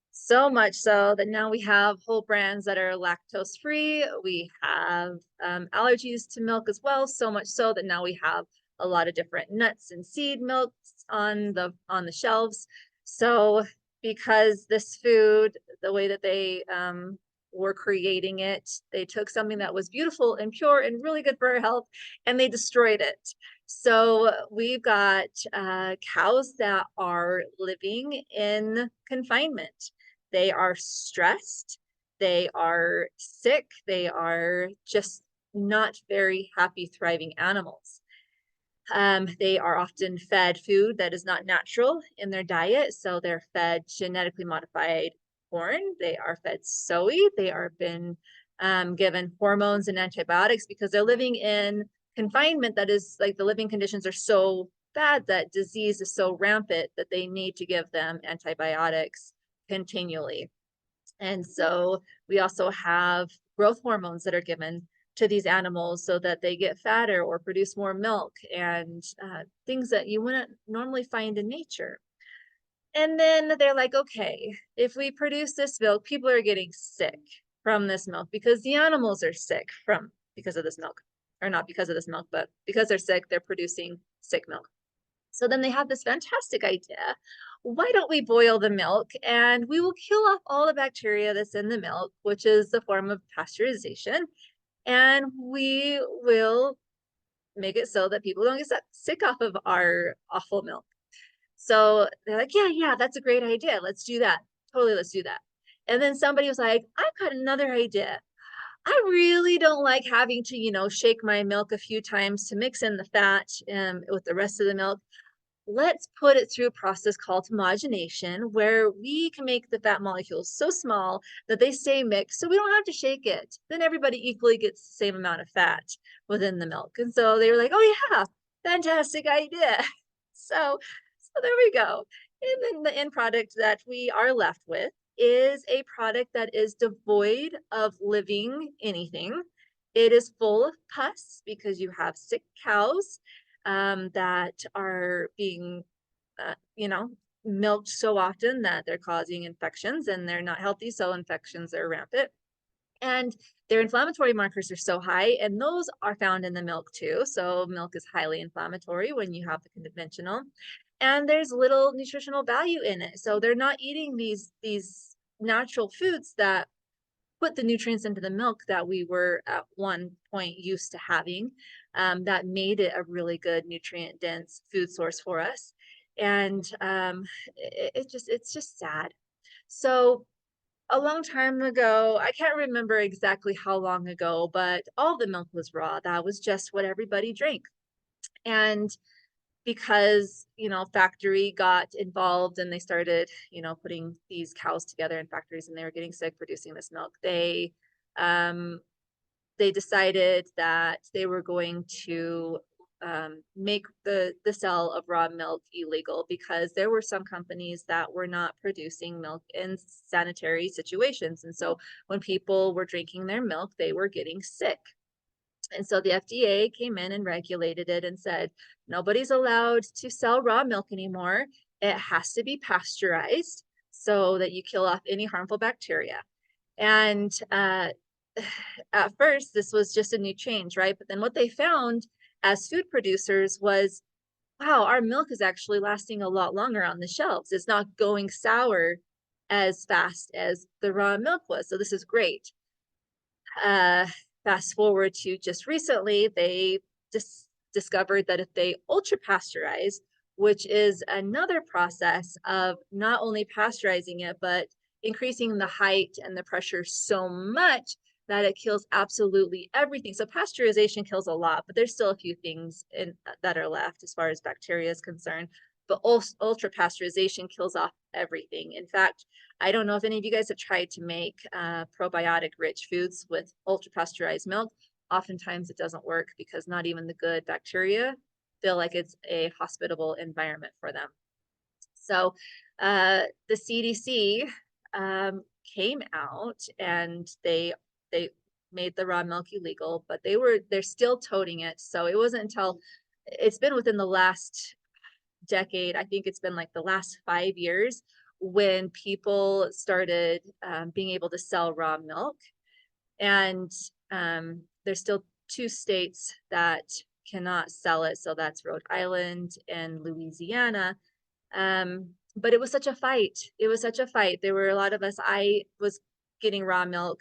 So much so that now we have whole brands that are lactose free. We have allergies to milk as well. So much so that now we have a lot of different nuts and seed milks on the shelves. So because this food, the way that they were creating it, they took something that was beautiful and pure and really good for our health, and they destroyed it. So we've got cows that are living in confinement. They are stressed, they are sick, they are just not very happy, thriving animals. They are often fed food that is not natural in their diet. So they're fed genetically modified corn, they are fed soy, they are been given hormones and antibiotics because they're living in confinement. That is, like, the living conditions are so bad that disease is so rampant that they need to give them antibiotics continually. And so we also have growth hormones that are given to these animals so that they get fatter or produce more milk, and things that you wouldn't normally find in nature. And then they're like, okay, if we produce this milk, people are getting sick from this milk because the animals are sick because of this milk, or not because of this milk, but because they're sick, they're producing sick milk. So then they have this fantastic idea. Why don't we boil the milk and we will kill off all the bacteria that's in the milk, which is the form of pasteurization, and we will make it so that people don't get sick off of our awful milk. So they're like, yeah, that's a great idea. Let's do that. Totally, let's do that. And then somebody was like, I've got another idea. I really don't like having to, shake my milk a few times to mix in the fat with the rest of the milk. Let's put it through a process called homogenation, where we can make the fat molecules so small that they stay mixed, so we don't have to shake it. Then everybody equally gets the same amount of fat within the milk. And so they were like, oh yeah, fantastic idea. So there we go. And then the end product that we are left with is a product that is devoid of living anything. It is full of pus because you have sick cows that are being, milked so often that they're causing infections and they're not healthy, so infections are rampant. And their inflammatory markers are so high, and those are found in the milk too. So milk is highly inflammatory when you have the conventional, and there's little nutritional value in it. So they're not eating these natural foods that put the nutrients into the milk that we were at one point used to having, that made it a really good nutrient dense food source for us. And it's just sad. So a long time ago, I can't remember exactly how long ago, but all the milk was raw. That was just what everybody drank. And because, factory got involved and they started, putting these cows together in factories and they were getting sick producing this milk, um, they decided that they were going to make the sale of raw milk illegal, because there were some companies that were not producing milk in sanitary situations. And so when people were drinking their milk, they were getting sick. And so the FDA came in and regulated it and said, nobody's allowed to sell raw milk anymore. It has to be pasteurized so that you kill off any harmful bacteria. And at first, this was just a new change, right? But then what they found as food producers was, wow, our milk is actually lasting a lot longer on the shelves. It's not going sour as fast as the raw milk was. So this is great. Fast forward to just recently, they discovered that if they ultra pasteurize, which is another process of not only pasteurizing it, but increasing the height and the pressure so much that it kills absolutely everything. So pasteurization kills a lot, but there's still a few things that are left as far as bacteria is concerned. But ultra pasteurization kills off everything. In fact, I don't know if any of you guys have tried to make probiotic rich foods with ultra pasteurized milk. Oftentimes it doesn't work because not even the good bacteria feel like it's a hospitable environment for them. So the CDC came out and they made the raw milk illegal, but they're still toting it. So it wasn't until it's been within the last decade, I think it's been like the last 5 years, when people started being able to sell raw milk. And there's still 2 states that cannot sell it. So that's Rhode Island and Louisiana. But it was such a fight. It was such a fight. There were a lot of us. I was getting raw milk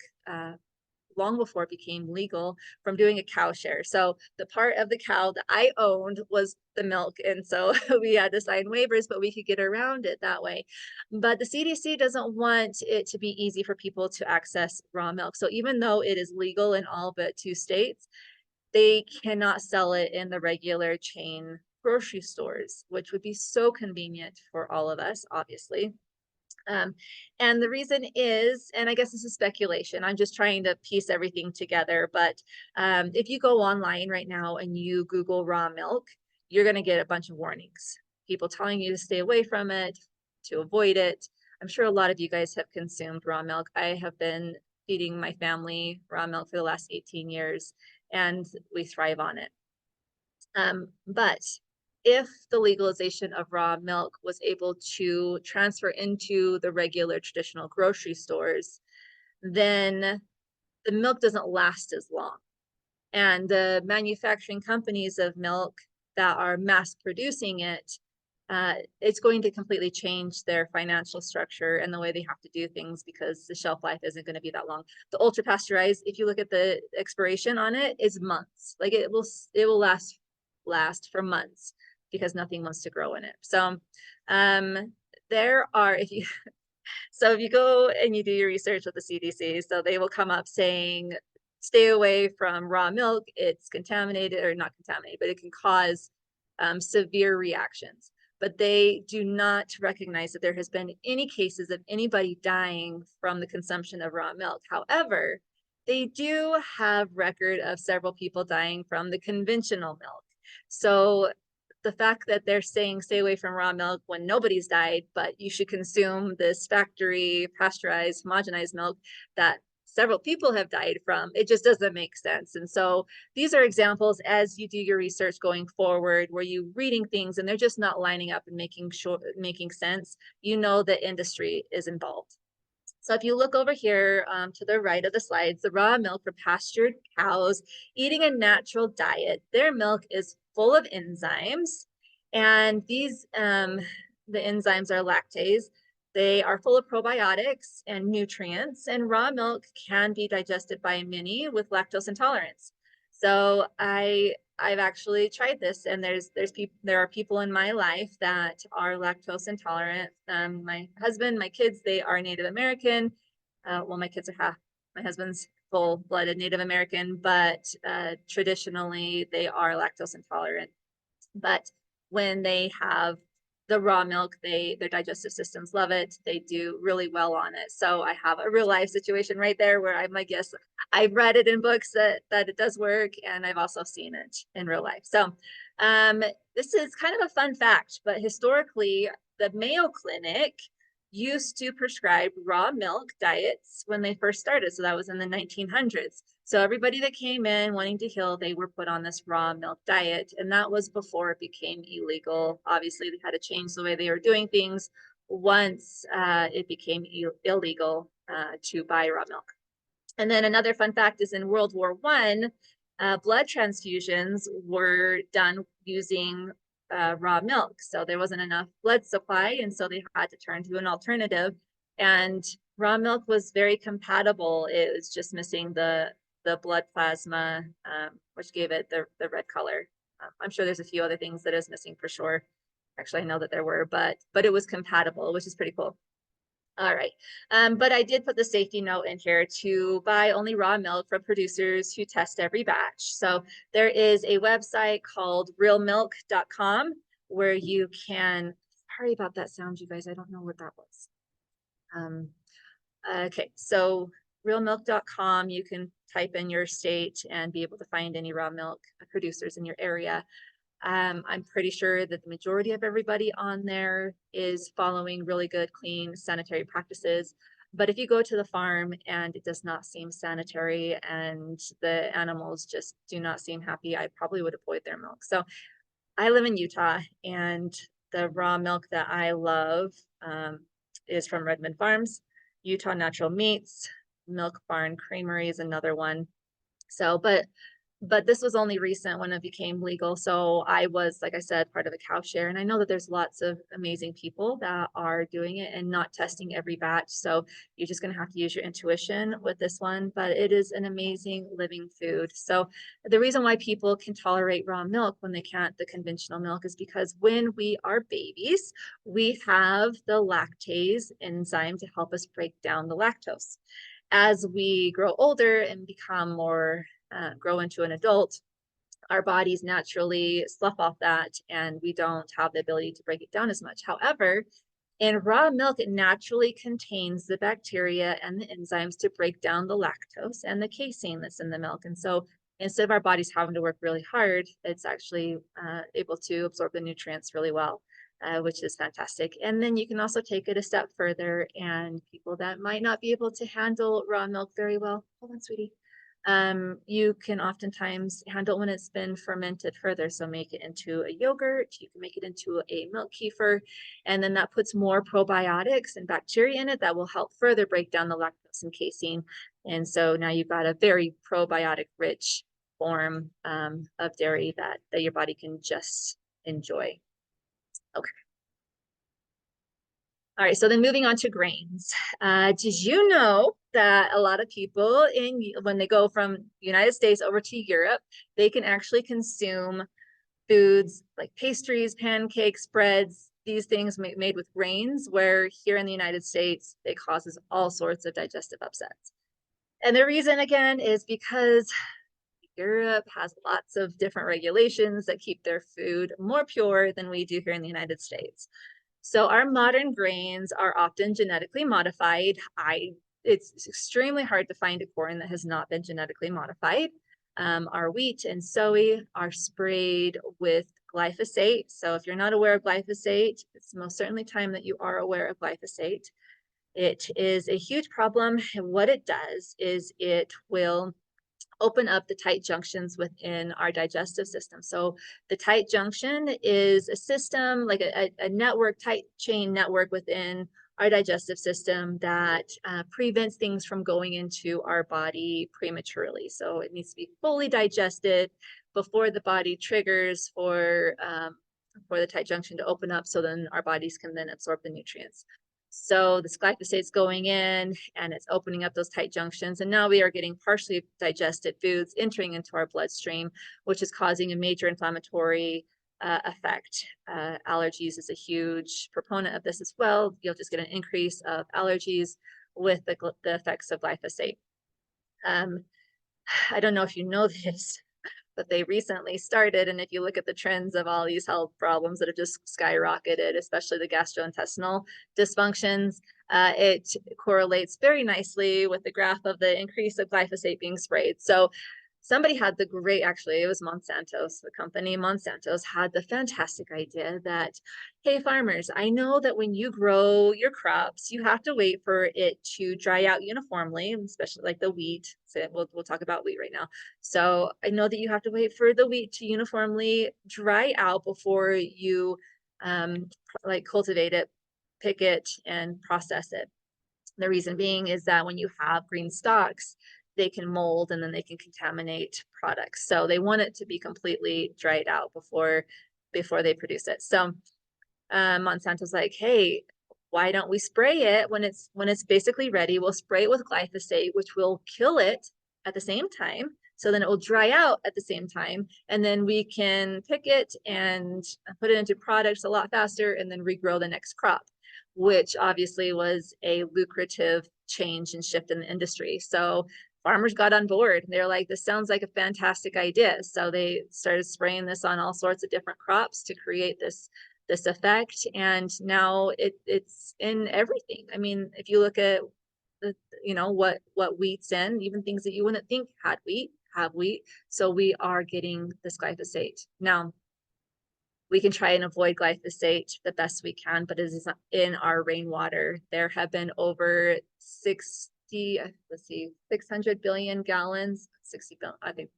long before it became legal from doing a cow share. So the part of the cow that I owned was the milk. And so we had to sign waivers, but we could get around it that way. But the CDC doesn't want it to be easy for people to access raw milk. So even though it is legal in all but 2 states, they cannot sell it in the regular chain grocery stores, which would be so convenient for all of us, obviously. And the reason is, and I guess this is speculation, I'm just trying to piece everything together, but if you go online right now and you Google raw milk, you're going to get a bunch of warnings. People telling you to stay away from it, to avoid it. I'm sure a lot of you guys have consumed raw milk. I have been feeding my family raw milk for the last 18 years, and we thrive on it. But if the legalization of raw milk was able to transfer into the regular traditional grocery stores, then the milk doesn't last as long. And the manufacturing companies of milk that are mass producing it, it's going to completely change their financial structure and the way they have to do things, because the shelf life isn't going to be that long. The ultra pasteurized, if you look at the expiration on it, is months. Like it will last for months because nothing wants to grow in it. So there are, if you go and you do your research with the CDC, so they will come up saying, stay away from raw milk. It's contaminated, or not contaminated, but it can cause severe reactions. But they do not recognize that there has been any cases of anybody dying from the consumption of raw milk. However, they do have record of several people dying from the conventional milk. So the fact that they're saying stay away from raw milk when nobody's died, but you should consume this factory pasteurized homogenized milk that several people have died from. It just doesn't make sense. And so these are examples as you do your research going forward, where you're reading things and they're just not lining up and making sense. You know the industry is involved. So if you look over here to the right of the slides, the raw milk for pastured cows eating a natural diet, their milk is full of enzymes, and these the enzymes are lactase. They are full of probiotics and nutrients, and raw milk can be digested by many with lactose intolerance. So I've actually tried this, and there are people in my life that are lactose intolerant. My husband, my kids, they are Native American. Well, my kids are half. My husband's full-blooded Native American, but traditionally they are lactose intolerant. But when they have the raw milk, their digestive systems love it. They do really well on it. So I have a real life situation right there where I'm like, yes, I've read it in books that it does work, and I've also seen it in real life. So this is kind of a fun fact, but historically, the Mayo Clinic used to prescribe raw milk diets when they first started. So that was in the 1900s. So everybody that came in wanting to heal, they were put on this raw milk diet. And that was before it became illegal. Obviously, they had to change the way they were doing things once it became illegal to buy raw milk. And then another fun fact is in World War I, blood transfusions were done using raw milk. So there wasn't enough blood supply, and so they had to turn to an alternative. And raw milk was very compatible. It was just missing the blood plasma, which gave it the red color. I'm sure there's a few other things that is missing for sure. Actually, I know that there were, but it was compatible, which is pretty cool. All right, but I did put the safety note in here to buy only raw milk from producers who test every batch. So there is a website called realmilk.com where you can, sorry about that sound, you guys, I don't know what that was. Okay, so realmilk.com, you can type in your state and be able to find any raw milk producers in your area. I'm pretty sure that the majority of everybody on there is following really good, clean, sanitary practices. But if you go to the farm and it does not seem sanitary and the animals just do not seem happy, I probably would avoid their milk. So I live in Utah, and the raw milk that I love is from Redmond Farms. Utah Natural Meats, Milk Barn Creamery is another one. So, but this was only recent when it became legal. So I was, like I said, part of a cow share. And I know that there's lots of amazing people that are doing it and not testing every batch. So you're just going to have to use your intuition with this one, but it is an amazing living food. So the reason why people can tolerate raw milk when they can't the conventional milk is because when we are babies, we have the lactase enzyme to help us break down the lactose. As we grow older and become more grow into an adult, our bodies naturally slough off that, and we don't have the ability to break it down as much. However, in raw milk, it naturally contains the bacteria and the enzymes to break down the lactose and the casein that's in the milk. And so instead of our bodies having to work really hard, it's actually able to absorb the nutrients really well. Which is fantastic. And then you can also take it a step further, and people that might not be able to handle raw milk very well, hold on, sweetie. You can oftentimes handle when it's been fermented further. So make it into a yogurt, you can make it into a milk kefir, and then that puts more probiotics and bacteria in it that will help further break down the lactose and casein. And so now you've got a very probiotic rich form of dairy that your body can just enjoy. Okay. All right, so then moving on to grains. Did you know that a lot of people when they go from the United States over to Europe, they can actually consume foods like pastries, pancakes, breads, these things made with grains, where here in the United States, it causes all sorts of digestive upsets. And the reason, again, is because Europe has lots of different regulations that keep their food more pure than we do here in the United States. So our modern grains are often genetically modified. It's extremely hard to find a corn that has not been genetically modified. Our wheat and soy are sprayed with glyphosate. So if you're not aware of glyphosate, it's most certainly time that you are aware of glyphosate. It is a huge problem, and what it does is it will open up the tight junctions within our digestive system. So the tight junction is a system, like a network, tight chain network within our digestive system that prevents things from going into our body prematurely. So it needs to be fully digested before the body triggers for the tight junction to open up, so then our bodies can then absorb the nutrients. So this glyphosate is going in and it's opening up those tight junctions. And now we are getting partially digested foods entering into our bloodstream, which is causing a major inflammatory effect. Allergies is a huge proponent of this as well. You'll just get an increase of allergies with the effects of glyphosate. I don't know if you know this, but they recently started, and if you look at the trends of all these health problems that have just skyrocketed, especially the gastrointestinal dysfunctions, it correlates very nicely with the graph of the increase of glyphosate being sprayed. So somebody had the great, actually, it was Monsanto's, the company Monsanto's had the fantastic idea that, hey, farmers, I know that when you grow your crops, you have to wait for it to dry out uniformly, especially like the wheat. So we'll talk about wheat right now. So I know that you have to wait for the wheat to uniformly dry out before you like cultivate it, pick it, and process it. The reason being is that when you have green stalks, they can mold and then they can contaminate products. So they want it to be completely dried out before they produce it. So Monsanto's like, hey, why don't we spray it when it's basically ready? We'll spray it with glyphosate, which will kill it at the same time. So then it will dry out at the same time, and then we can pick it and put it into products a lot faster and then regrow the next crop, which obviously was a lucrative change and shift in the industry. So farmers got on board. They're like, this sounds like a fantastic idea. So they started spraying this on all sorts of different crops to create this effect. And now it's in everything. I mean, if you look at the, what wheat's in, even things that you wouldn't think had wheat, have wheat. So we are getting this glyphosate. Now, we can try and avoid glyphosate the best we can, but it is in our rainwater. There have been over 600 billion gallons, 60 billion, I think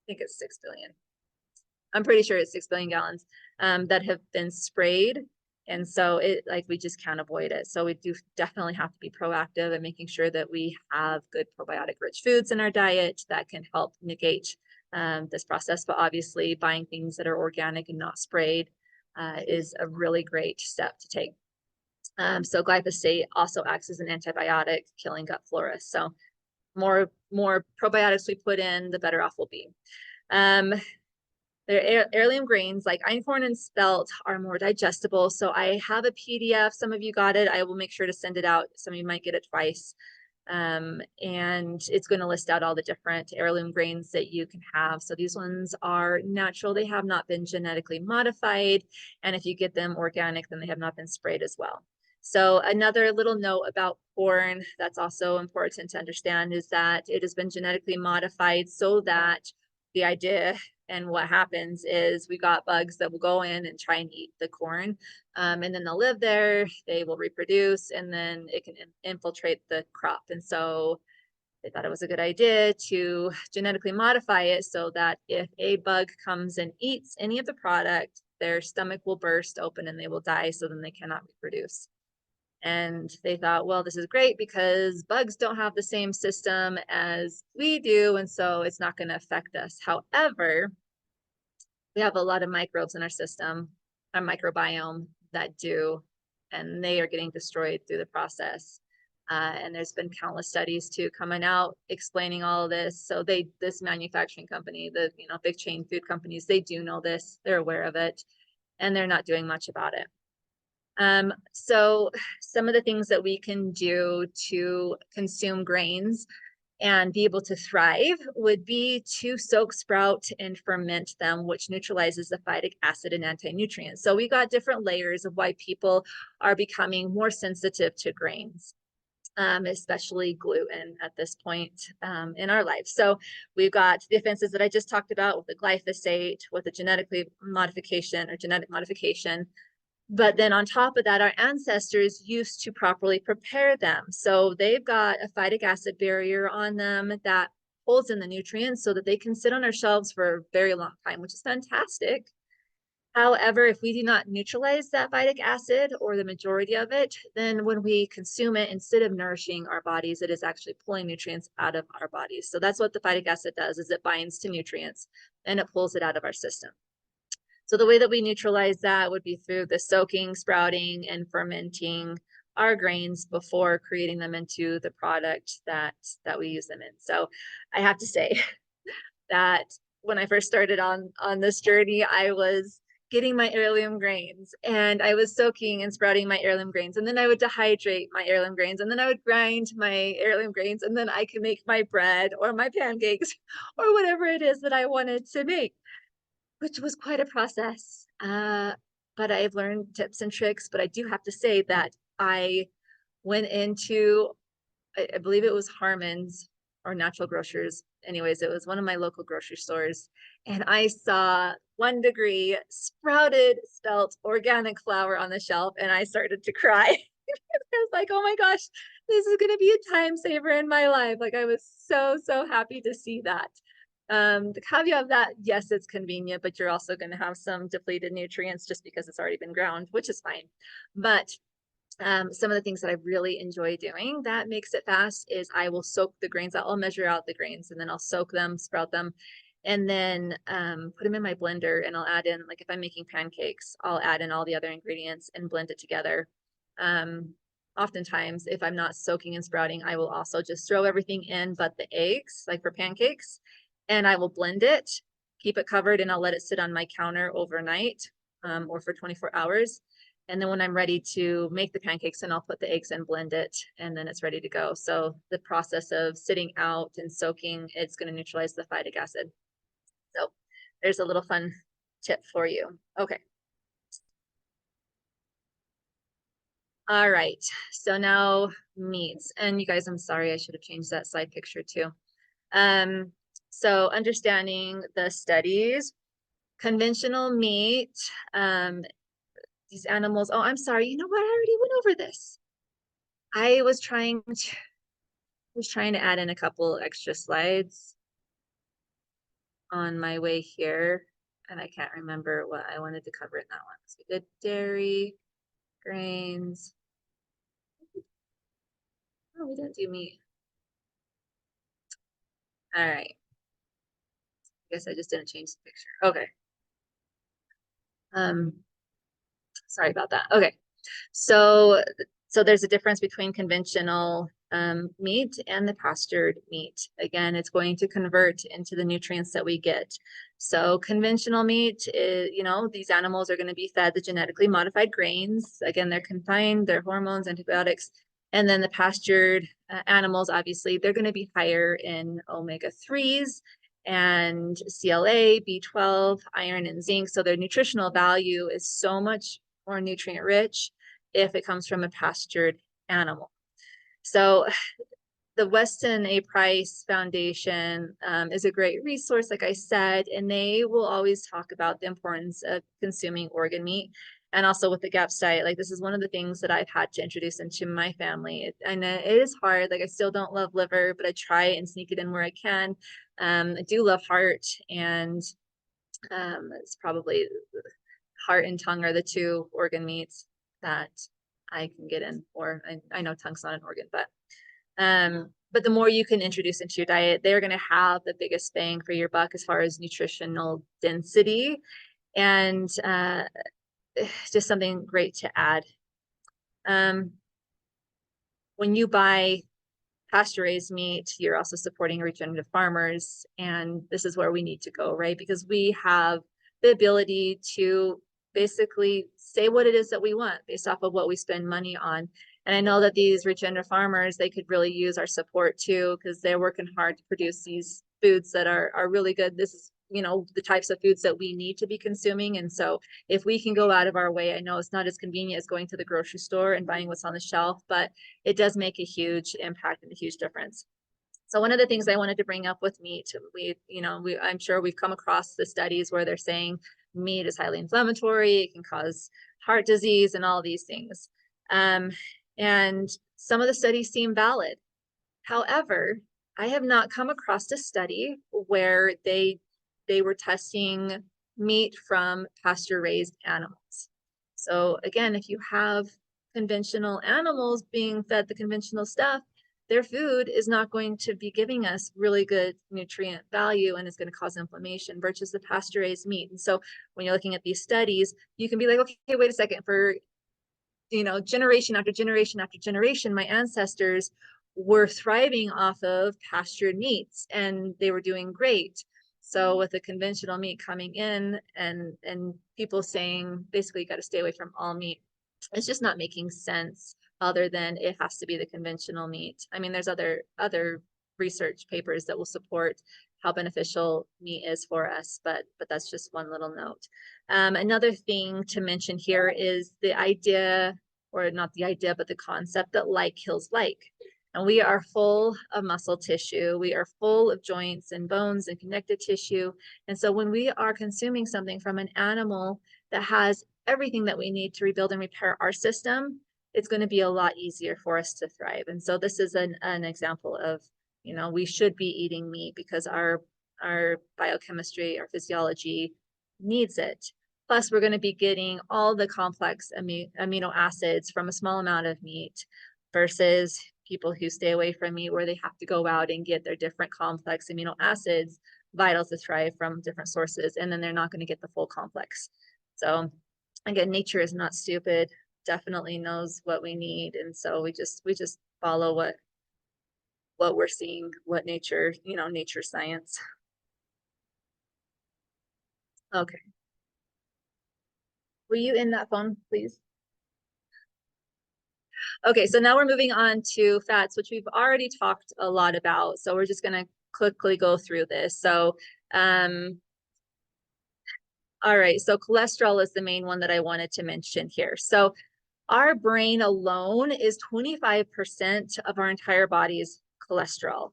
it's 6 billion. I'm pretty sure it's 6 billion gallons that have been sprayed. And so we just can't avoid it. So we do definitely have to be proactive in making sure that we have good probiotic rich foods in our diet that can help negate this process. But obviously buying things that are organic and not sprayed is a really great step to take. So glyphosate also acts as an antibiotic, killing gut flora. So more probiotics we put in, the better off we'll be. Their heirloom grains like einkorn and spelt are more digestible. So I have a PDF. Some of you got it. I will make sure to send it out. Some of you might get it twice. And it's going to list out all the different heirloom grains that you can have. So these ones are natural. They have not been genetically modified. And if you get them organic, then they have not been sprayed as well. So another little note about corn that's also important to understand is that it has been genetically modified so that the idea and what happens is we got bugs that will go in and try and eat the corn, and then they'll live there, they will reproduce, and then it can infiltrate the crop. And so they thought it was a good idea to genetically modify it so that if a bug comes and eats any of the product, their stomach will burst open and they will die, so then they cannot reproduce. And they thought, well, this is great because bugs don't have the same system as we do, and so it's not going to affect us. However, we have a lot of microbes in our system, our microbiome, that do, and they are getting destroyed through the process. And there's been countless studies too coming out explaining all of this. So this manufacturing company, the big chain food companies, they do know this, they're aware of it, and they're not doing much about it. So some of the things that we can do to consume grains and be able to thrive would be to soak, sprout, and ferment them, which neutralizes the phytic acid and anti-nutrients. So we got different layers of why people are becoming more sensitive to grains, especially gluten at this point in our life. So we've got the offenses that I just talked about with the glyphosate, with the genetic modification, But then on top of that, our ancestors used to properly prepare them. So they've got a phytic acid barrier on them that holds in the nutrients so that they can sit on our shelves for a very long time, which is fantastic. However, if we do not neutralize that phytic acid or the majority of it, then when we consume it, instead of nourishing our bodies, it is actually pulling nutrients out of our bodies. So that's what the phytic acid does, is it binds to nutrients and it pulls it out of our system. So the way that we neutralize that would be through the soaking, sprouting, and fermenting our grains before creating them into the product that we use them in. So I have to say that when I first started on this journey, I was getting my heirloom grains and I was soaking and sprouting my heirloom grains, and then I would dehydrate my heirloom grains, and then I would grind my heirloom grains, and then I could make my bread or my pancakes or whatever it is that I wanted to make, which was quite a process. But I've learned tips and tricks. But I do have to say that I went into, I believe it was Harmon's or Natural Grocers. Anyways, it was one of my local grocery stores. And I saw 1 degree sprouted, spelt organic flour on the shelf. And I started to cry. I was like, oh my gosh, this is going to be a time saver in my life. Like I was so, so happy to see that. The caveat of that, yes, it's convenient, but you're also going to have some depleted nutrients just because it's already been ground, which is fine. But some of the things that I really enjoy doing that makes it fast is I will soak the grains. I'll measure out the grains and then I'll soak them, sprout them, and then put them in my blender, and I'll add in, like if I'm making pancakes, I'll add in all the other ingredients and blend it together. Oftentimes, if I'm not soaking and sprouting, I will also just throw everything in but the eggs, like for pancakes, and I will blend it, keep it covered, and I'll let it sit on my counter overnight or for 24 hours. And then when I'm ready to make the pancakes, and I'll put the eggs in, blend it, and then it's ready to go. So the process of sitting out and soaking, it's going to neutralize the phytic acid. So there's a little fun tip for you. Okay. All right. So now meats. And you guys, I'm sorry, I should have changed that slide picture too. So understanding the studies, conventional meat, these animals. Oh, I'm sorry. You know what? I already went over this. I was trying to add in a couple extra slides on my way here, and I can't remember what I wanted to cover in that one. So we did dairy, grains. Oh, we didn't do meat. All right. I guess I just didn't change the picture. Okay. Sorry about that. Okay. So there's a difference between conventional meat and the pastured meat. Again, it's going to convert into the nutrients that we get. So conventional meat is, these animals are going to be fed the genetically modified grains. Again, they're confined, their hormones, antibiotics. And then the pastured animals, obviously, they're going to be higher in omega-3s and CLA, B12, iron, and zinc. So their nutritional value is so much more nutrient rich if it comes from a pastured animal. So the Weston A Price Foundation is a great resource, like I said, and they will always talk about the importance of consuming organ meat. And also with the GAPS diet, like this is one of the things that I've had to introduce into my family. And it is hard. Like I still don't love liver, but I try and sneak it in where I can. I do love heart, and it's probably heart and tongue are the two organ meats that I can get in, or I know tongue's not an organ, but the more you can introduce into your diet, they're going to have the biggest bang for your buck as far as nutritional density, and just something great to add. When you buy pasture-raised meat, you're also supporting regenerative farmers, and this is where we need to go, right? Because we have the ability to basically say what it is that we want based off of what we spend money on. And I know that these regenerative farmers, they could really use our support too, because they're working hard to produce these foods that are really good. This is, the types of foods that we need to be consuming. And so if we can go out of our way, I know it's not as convenient as going to the grocery store and buying what's on the shelf, but it does make a huge impact and a huge difference. So one of the things I wanted to bring up with meat, I'm sure we've come across the studies where they're saying meat is highly inflammatory. It can cause heart disease and all these things. And some of the studies seem valid. However, I have not come across a study where they were testing meat from pasture-raised animals. So again, if you have conventional animals being fed the conventional stuff, their food is not going to be giving us really good nutrient value and is going to cause inflammation versus the pasture-raised meat. And so when you're looking at these studies, you can be like, okay, wait a second, for generation after generation after generation, my ancestors were thriving off of pastured meats and they were doing great. So with the conventional meat coming in and people saying basically you got to stay away from all meat, it's just not making sense other than it has to be the conventional meat. I mean, there's other research papers that will support how beneficial meat is for us, but that's just one little note. Another thing to mention here is the idea, or not the idea, but the concept that like kills like. And we are full of muscle tissue. We are full of joints and bones and connective tissue. And so when we are consuming something from an animal that has everything that we need to rebuild and repair our system, it's going to be a lot easier for us to thrive. And so this is an example of, we should be eating meat because our biochemistry, our physiology needs it. Plus, we're going to be getting all the complex amino acids from a small amount of meat versus people who stay away from meat where they have to go out and get their different complex amino acids vital to thrive from different sources, and then they're not going to get the full complex. So again, nature is not stupid, definitely knows what we need, and so we just follow what we're seeing, what nature, nature science. Okay. Will you end that phone, please? Okay, so now we're moving on to fats, which we've already talked a lot about. So we're just going to quickly go through this. So, all right, so cholesterol is the main one that I wanted to mention here. So our brain alone is 25% of our entire body's cholesterol.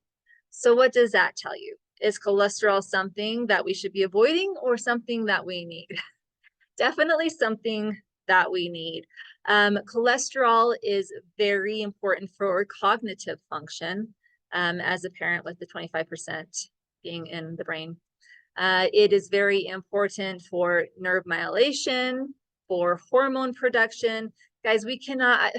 So what does that tell you? Is cholesterol something that we should be avoiding or something that we need? Definitely something that we need. Cholesterol is very important for cognitive function, as apparent with the 25% being in the brain. It is very important for nerve myelation, for hormone production. Guys, we cannot,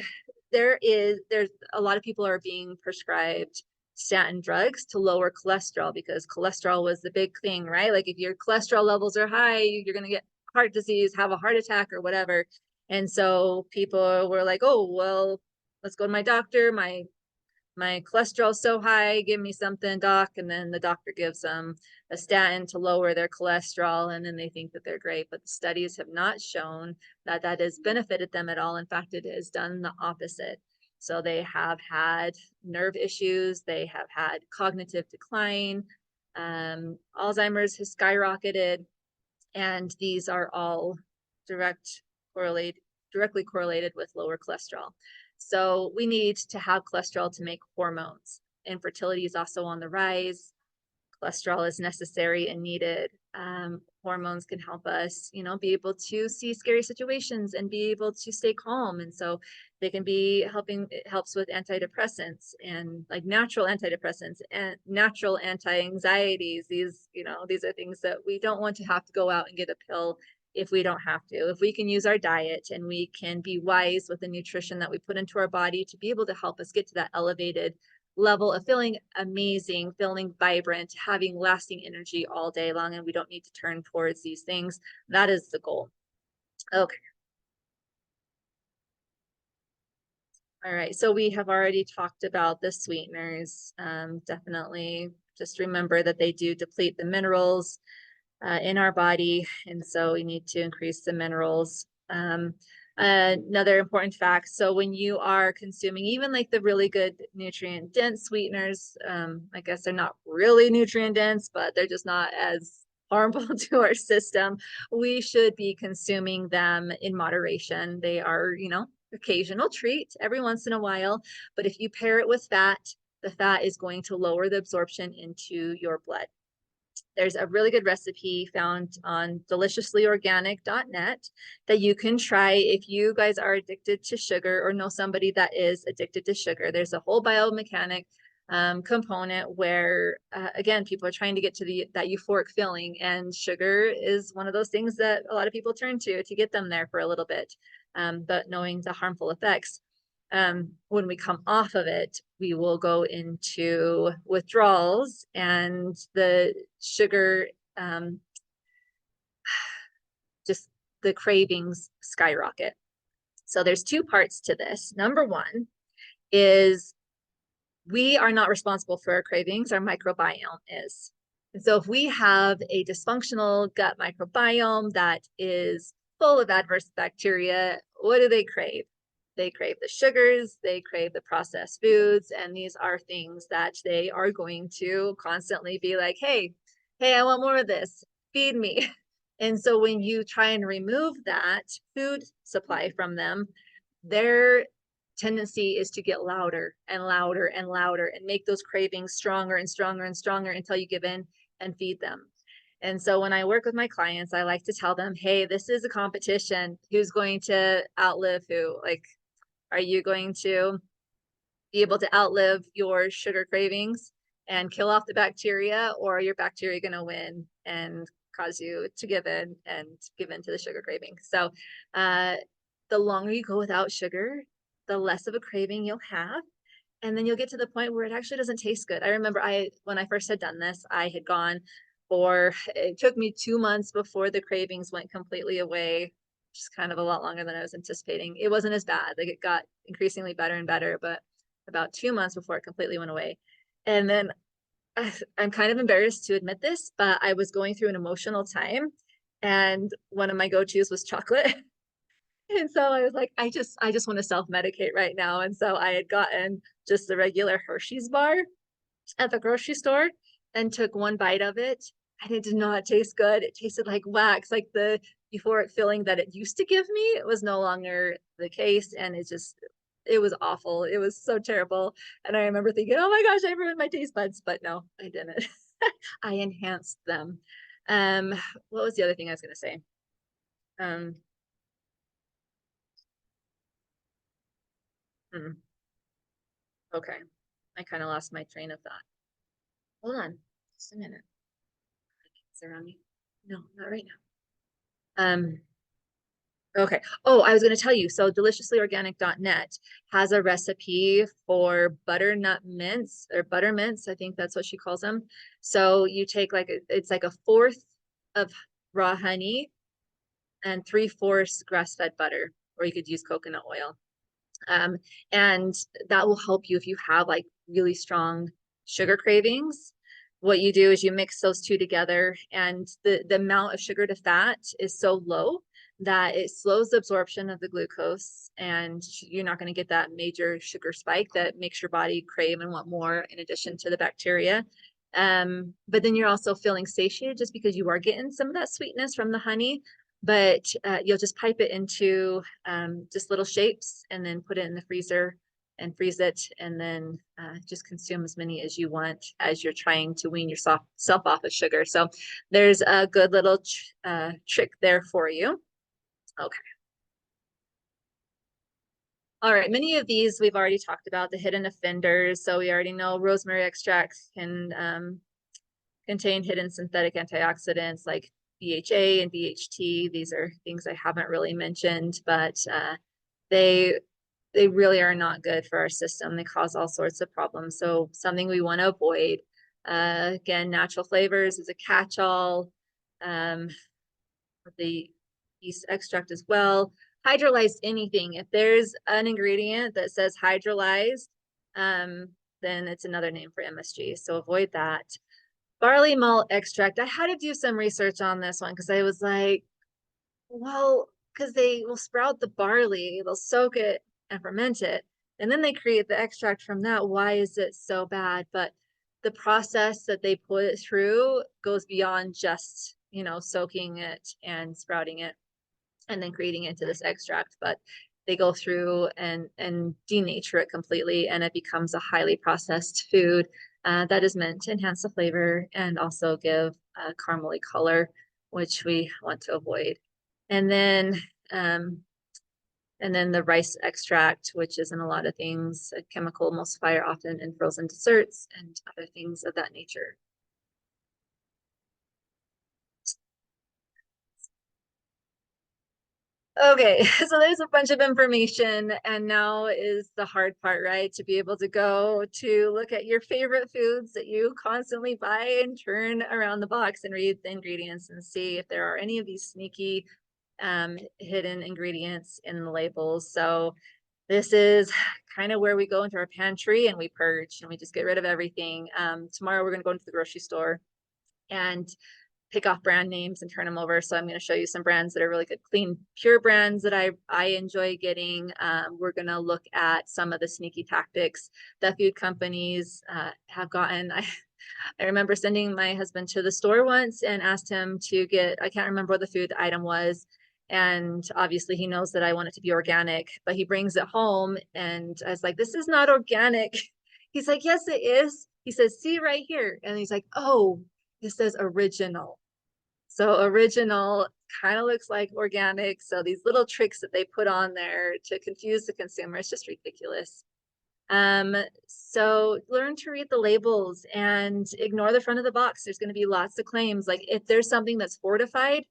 there's a lot of people are being prescribed statin drugs to lower cholesterol because cholesterol was the big thing, right? Like if your cholesterol levels are high, you're going to get heart disease, have a heart attack or whatever. And so people were like, oh, well, let's go to my doctor. My cholesterol's so high, give me something, doc. And then the doctor gives them a statin to lower their cholesterol. And then they think that they're great. But the studies have not shown that that has benefited them at all. In fact, it has done the opposite. So they have had nerve issues. They have had cognitive decline. Alzheimer's has skyrocketed. And these are all directly correlated with lower cholesterol. So we need to have cholesterol to make hormones. Infertility is also on the rise. Cholesterol is necessary and needed. Hormones can help us, be able to see scary situations and be able to stay calm. And so they can be helping, it helps with antidepressants and like natural antidepressants and natural anti-anxieties. These are things that we don't want to have to go out and get a pill if we don't have to. If we can use our diet and we can be wise with the nutrition that we put into our body to be able to help us get to that elevated level of feeling amazing, feeling vibrant, having lasting energy all day long, and we don't need to turn towards these things. That is the goal. Okay. All right, so we have already talked about the sweeteners. Definitely just remember that they do deplete the minerals in our body, and so we need to increase the minerals. Another important fact, so when you are consuming even like the really good nutrient dense sweeteners, I guess they're not really nutrient dense, but they're just not as harmful to our system. We should be consuming them in moderation. They are, occasional treat every once in a while, but if you pair it with fat, the fat is going to lower the absorption into your blood. There's a really good recipe found on deliciouslyorganic.net that you can try if you guys are addicted to sugar or know somebody that is addicted to sugar. There's a whole biomechanic component where, again, people are trying to get to that euphoric feeling, and sugar is one of those things that a lot of people turn to get them there for a little bit, but knowing the harmful effects. When we come off of it, we will go into withdrawals, and the sugar, just the cravings skyrocket. So there's two parts to this. Number one is we are not responsible for our cravings, our microbiome is. And so if we have a dysfunctional gut microbiome that is full of adverse bacteria, what do they crave? They crave the sugars, they crave the processed foods, and these are things that they are going to constantly be like, hey, I want more of this, feed me. And so when you try and remove that food supply from them, their tendency is to get louder and louder and louder and make those cravings stronger and stronger and stronger until you give in and feed them. And so when I work with my clients, I like to tell them, hey, this is a competition. Who's going to outlive who? Like, are you going to be able to outlive your sugar cravings and kill off the bacteria, or are your bacteria going to win and cause you to give in to the sugar craving? So the longer you go without sugar, the less of a craving you'll have. And then you'll get to the point where it actually doesn't taste good. I remember when I first had done this, I had gone it took me 2 months before the cravings went completely away, which is kind of a lot longer than I was anticipating. It wasn't as bad. Like, it got increasingly better and better, but about 2 months before it completely went away. And then I'm kind of embarrassed to admit this, but I was going through an emotional time, and one of my go-tos was chocolate. And so I was like, I just want to self-medicate right now. And so I had gotten just the regular Hershey's bar at the grocery store and took one bite of it, and it did not taste good. It tasted like wax, like the euphoric feeling that it used to give me. It was no longer the case, and it was awful. It was so terrible. And I remember thinking, oh my gosh, I ruined my taste buds, but no, I didn't. I enhanced them. What was the other thing I was going to say? Okay, I kind of lost my train of thought. Hold on, just a minute. Is it around me? No, not right now. Okay. Oh, I was going to tell you. So deliciouslyorganic.net has a recipe for butternut mints, or butter mints. I think that's what she calls them. So you take it's like a fourth of raw honey and 3/4 grass-fed butter, or you could use coconut oil. And that will help you if you have like really strong sugar cravings. What you do is you mix those two together, and the amount of sugar to fat is so low that it slows the absorption of the glucose, and you're not going to get that major sugar spike that makes your body crave and want more, in addition to the bacteria. But then you're also feeling satiated just because you are getting some of that sweetness from the honey. But you'll just pipe it into just little shapes and then put it in the freezer and freeze it, and then just consume as many as you want as you're trying to wean yourself off of sugar. So there's a good little trick there for you. Okay. All right, many of these we've already talked about, the hidden offenders. So we already know rosemary extracts can contain hidden synthetic antioxidants like BHA and BHT. These are things I haven't really mentioned, but they really are not good for our system. They cause all sorts of problems. So something we want to avoid. Again, natural flavors is a catch-all. The yeast extract as well. Hydrolyzed anything. If there's an ingredient that says hydrolyzed, then it's another name for MSG. So avoid that. Barley malt extract. I had to do some research on this one because I was like, well, because they will sprout the barley, they'll soak it and ferment it, and then they create the extract from that. Why is it so bad? But the process that they put it through goes beyond just, soaking it and sprouting it and then creating it into this extract. But they go through and denature it completely, and it becomes a highly processed food. That is meant to enhance the flavor and also give a caramely color, which we want to avoid. And then um, the rice extract, which is in a lot of things, a chemical emulsifier often in frozen desserts and other things of that nature. Okay, so there's a bunch of information, and now is the hard part, right? To be able to go to look at your favorite foods that you constantly buy and turn around the box and read the ingredients and see if there are any of these sneaky hidden ingredients in the labels. So this is kind of where we go into our pantry and we purge and we just get rid of everything. Tomorrow we're going to go into the grocery store and pick off brand names and turn them over. So I'm going to show you some brands that are really good, clean, pure brands that I enjoy getting. We're going to look at some of the sneaky tactics that food companies have gotten. I remember sending my husband to the store once and asked him to get, I can't remember what the food item was. And obviously he knows that I want it to be organic, but he brings it home and I was like, this is not organic. He's like, yes, it is. He says, see right here. And he's like, oh, it says original. So original kind of looks like organic. So these little tricks that they put on there to confuse the consumer, it's just ridiculous. So learn to read the labels and ignore the front of the box. There's going to be lots of claims. Like if there's something that's fortified,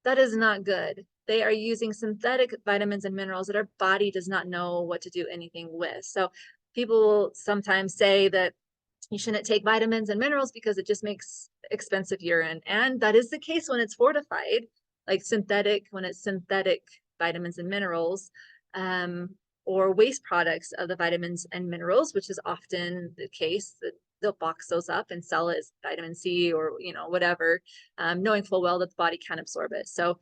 that is not good. They are using synthetic vitamins and minerals that our body does not know what to do anything with. So people sometimes say that you shouldn't take vitamins and minerals because it just makes expensive urine. And that is the case when it's fortified, like when it's synthetic vitamins and minerals, or waste products of the vitamins and minerals, which is often the case that they'll box those up and sell it as vitamin C or, whatever, knowing full well that the body can't absorb it. So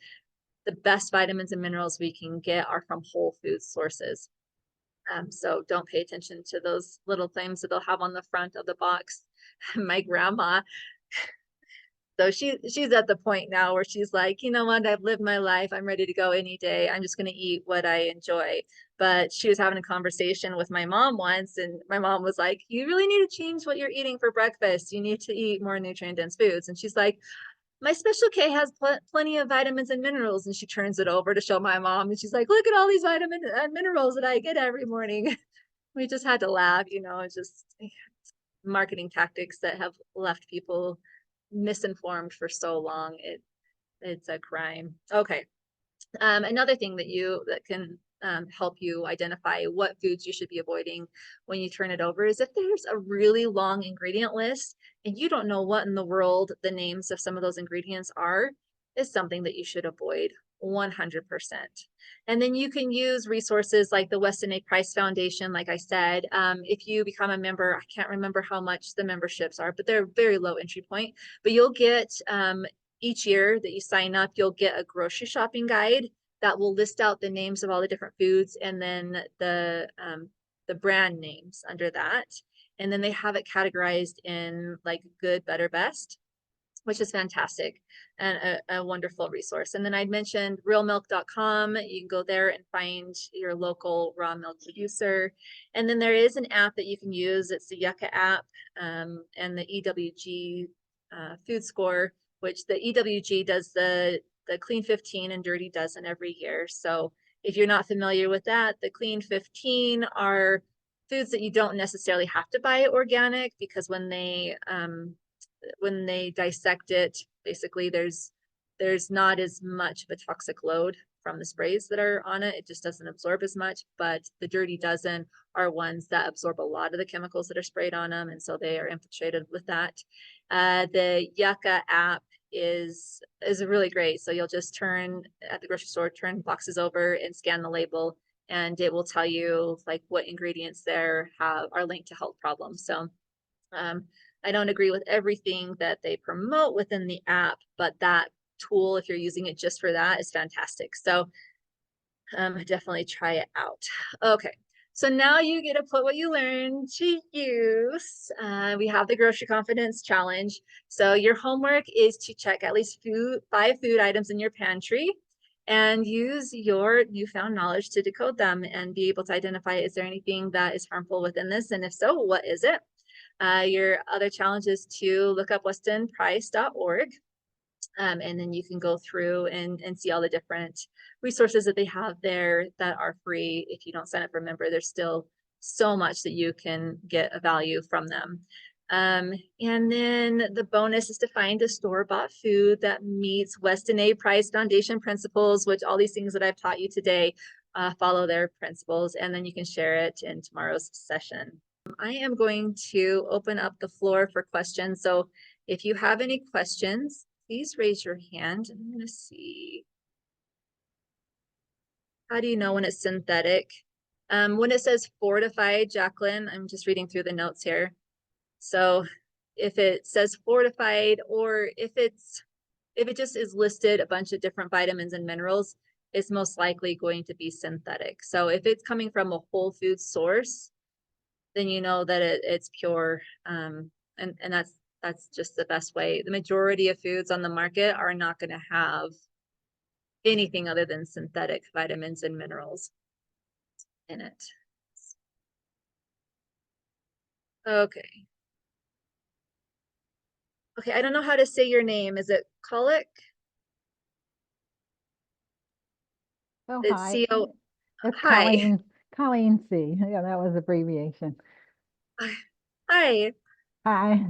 the best vitamins and minerals we can get are from whole food sources. So don't pay attention to those little claims that they'll have on the front of the box. My grandma, so she's at the point now where she's like, you know what, I've lived my life. I'm ready to go any day. I'm just going to eat what I enjoy. But she was having a conversation with my mom once, and my mom was like, you really need to change what you're eating for breakfast. You need to eat more nutrient dense foods. And she's like, my Special K has plenty of vitamins and minerals. And she turns it over to show my mom. And she's like, look at all these vitamins and minerals that I get every morning. We just had to laugh, just marketing tactics that have left people misinformed for so long. It's a crime. Okay. Another thing that can help you identify what foods you should be avoiding when you turn it over is if there's a really long ingredient list and you don't know what in the world the names of some of those ingredients are, is something that you should avoid 100%. And then you can use resources like the Weston A Price Foundation. Like I said, if you become a member, I can't remember how much the memberships are, but they're very low entry point, but you'll get each year that you sign up, you'll get a grocery shopping guide that will list out the names of all the different foods and then the brand names under that. And then they have it categorized in like good, better, best, which is fantastic and a wonderful resource. And then I mentioned realmilk.com. You can go there and find your local raw milk producer. And then there is an app that you can use. It's the Yucca app, and the EWG food score, which the EWG does the Clean 15 and Dirty Dozen every year. So if you're not familiar with that, the Clean 15 are foods that you don't necessarily have to buy organic, because when they dissect it, basically there's not as much of a toxic load from the sprays that are on it. It just doesn't absorb as much. But the Dirty Dozen are ones that absorb a lot of the chemicals that are sprayed on them, and so they are infiltrated with that. The Yucca app is really great. So you'll just turn at the grocery store, turn boxes over and scan the label, and it will tell you like what ingredients there are linked to health problems. So I don't agree with everything that they promote within the app, but that tool, if you're using it just for that, is fantastic. So definitely try it out. Okay. So now you get to put what you learned to use. We have the Grocery Confidence Challenge. So your homework is to check at least 5 food items in your pantry and use your newfound knowledge to decode them and be able to identify, is there anything that is harmful within this? And if so, what is it? Your other challenge is to look up westonprice.org. And then you can go through and see all the different resources that they have there that are free. If you don't sign up for a member, there's still so much that you can get a value from them. And then the bonus is to find a store-bought food that meets Weston A Price Foundation principles, which all these things that I've taught you today follow their principles, and then you can share it in tomorrow's session. I am going to open up the floor for questions. So if you have any questions, please raise your hand. I'm going to see. How do you know when it's synthetic? When it says fortified, Jacqueline, I'm just reading through the notes here. So if it says fortified, or if it just is listed a bunch of different vitamins and minerals, it's most likely going to be synthetic. So if it's coming from a whole food source, then you know that it's pure. And that's just the best way. The majority of foods on the market are not going to have anything other than synthetic vitamins and minerals in it. Okay. Okay, I don't know how to say your name. Is it Colic? Oh, It's hi. C-O. It's Hi. Colleen C. Yeah, that was abbreviation. Hi. Hi.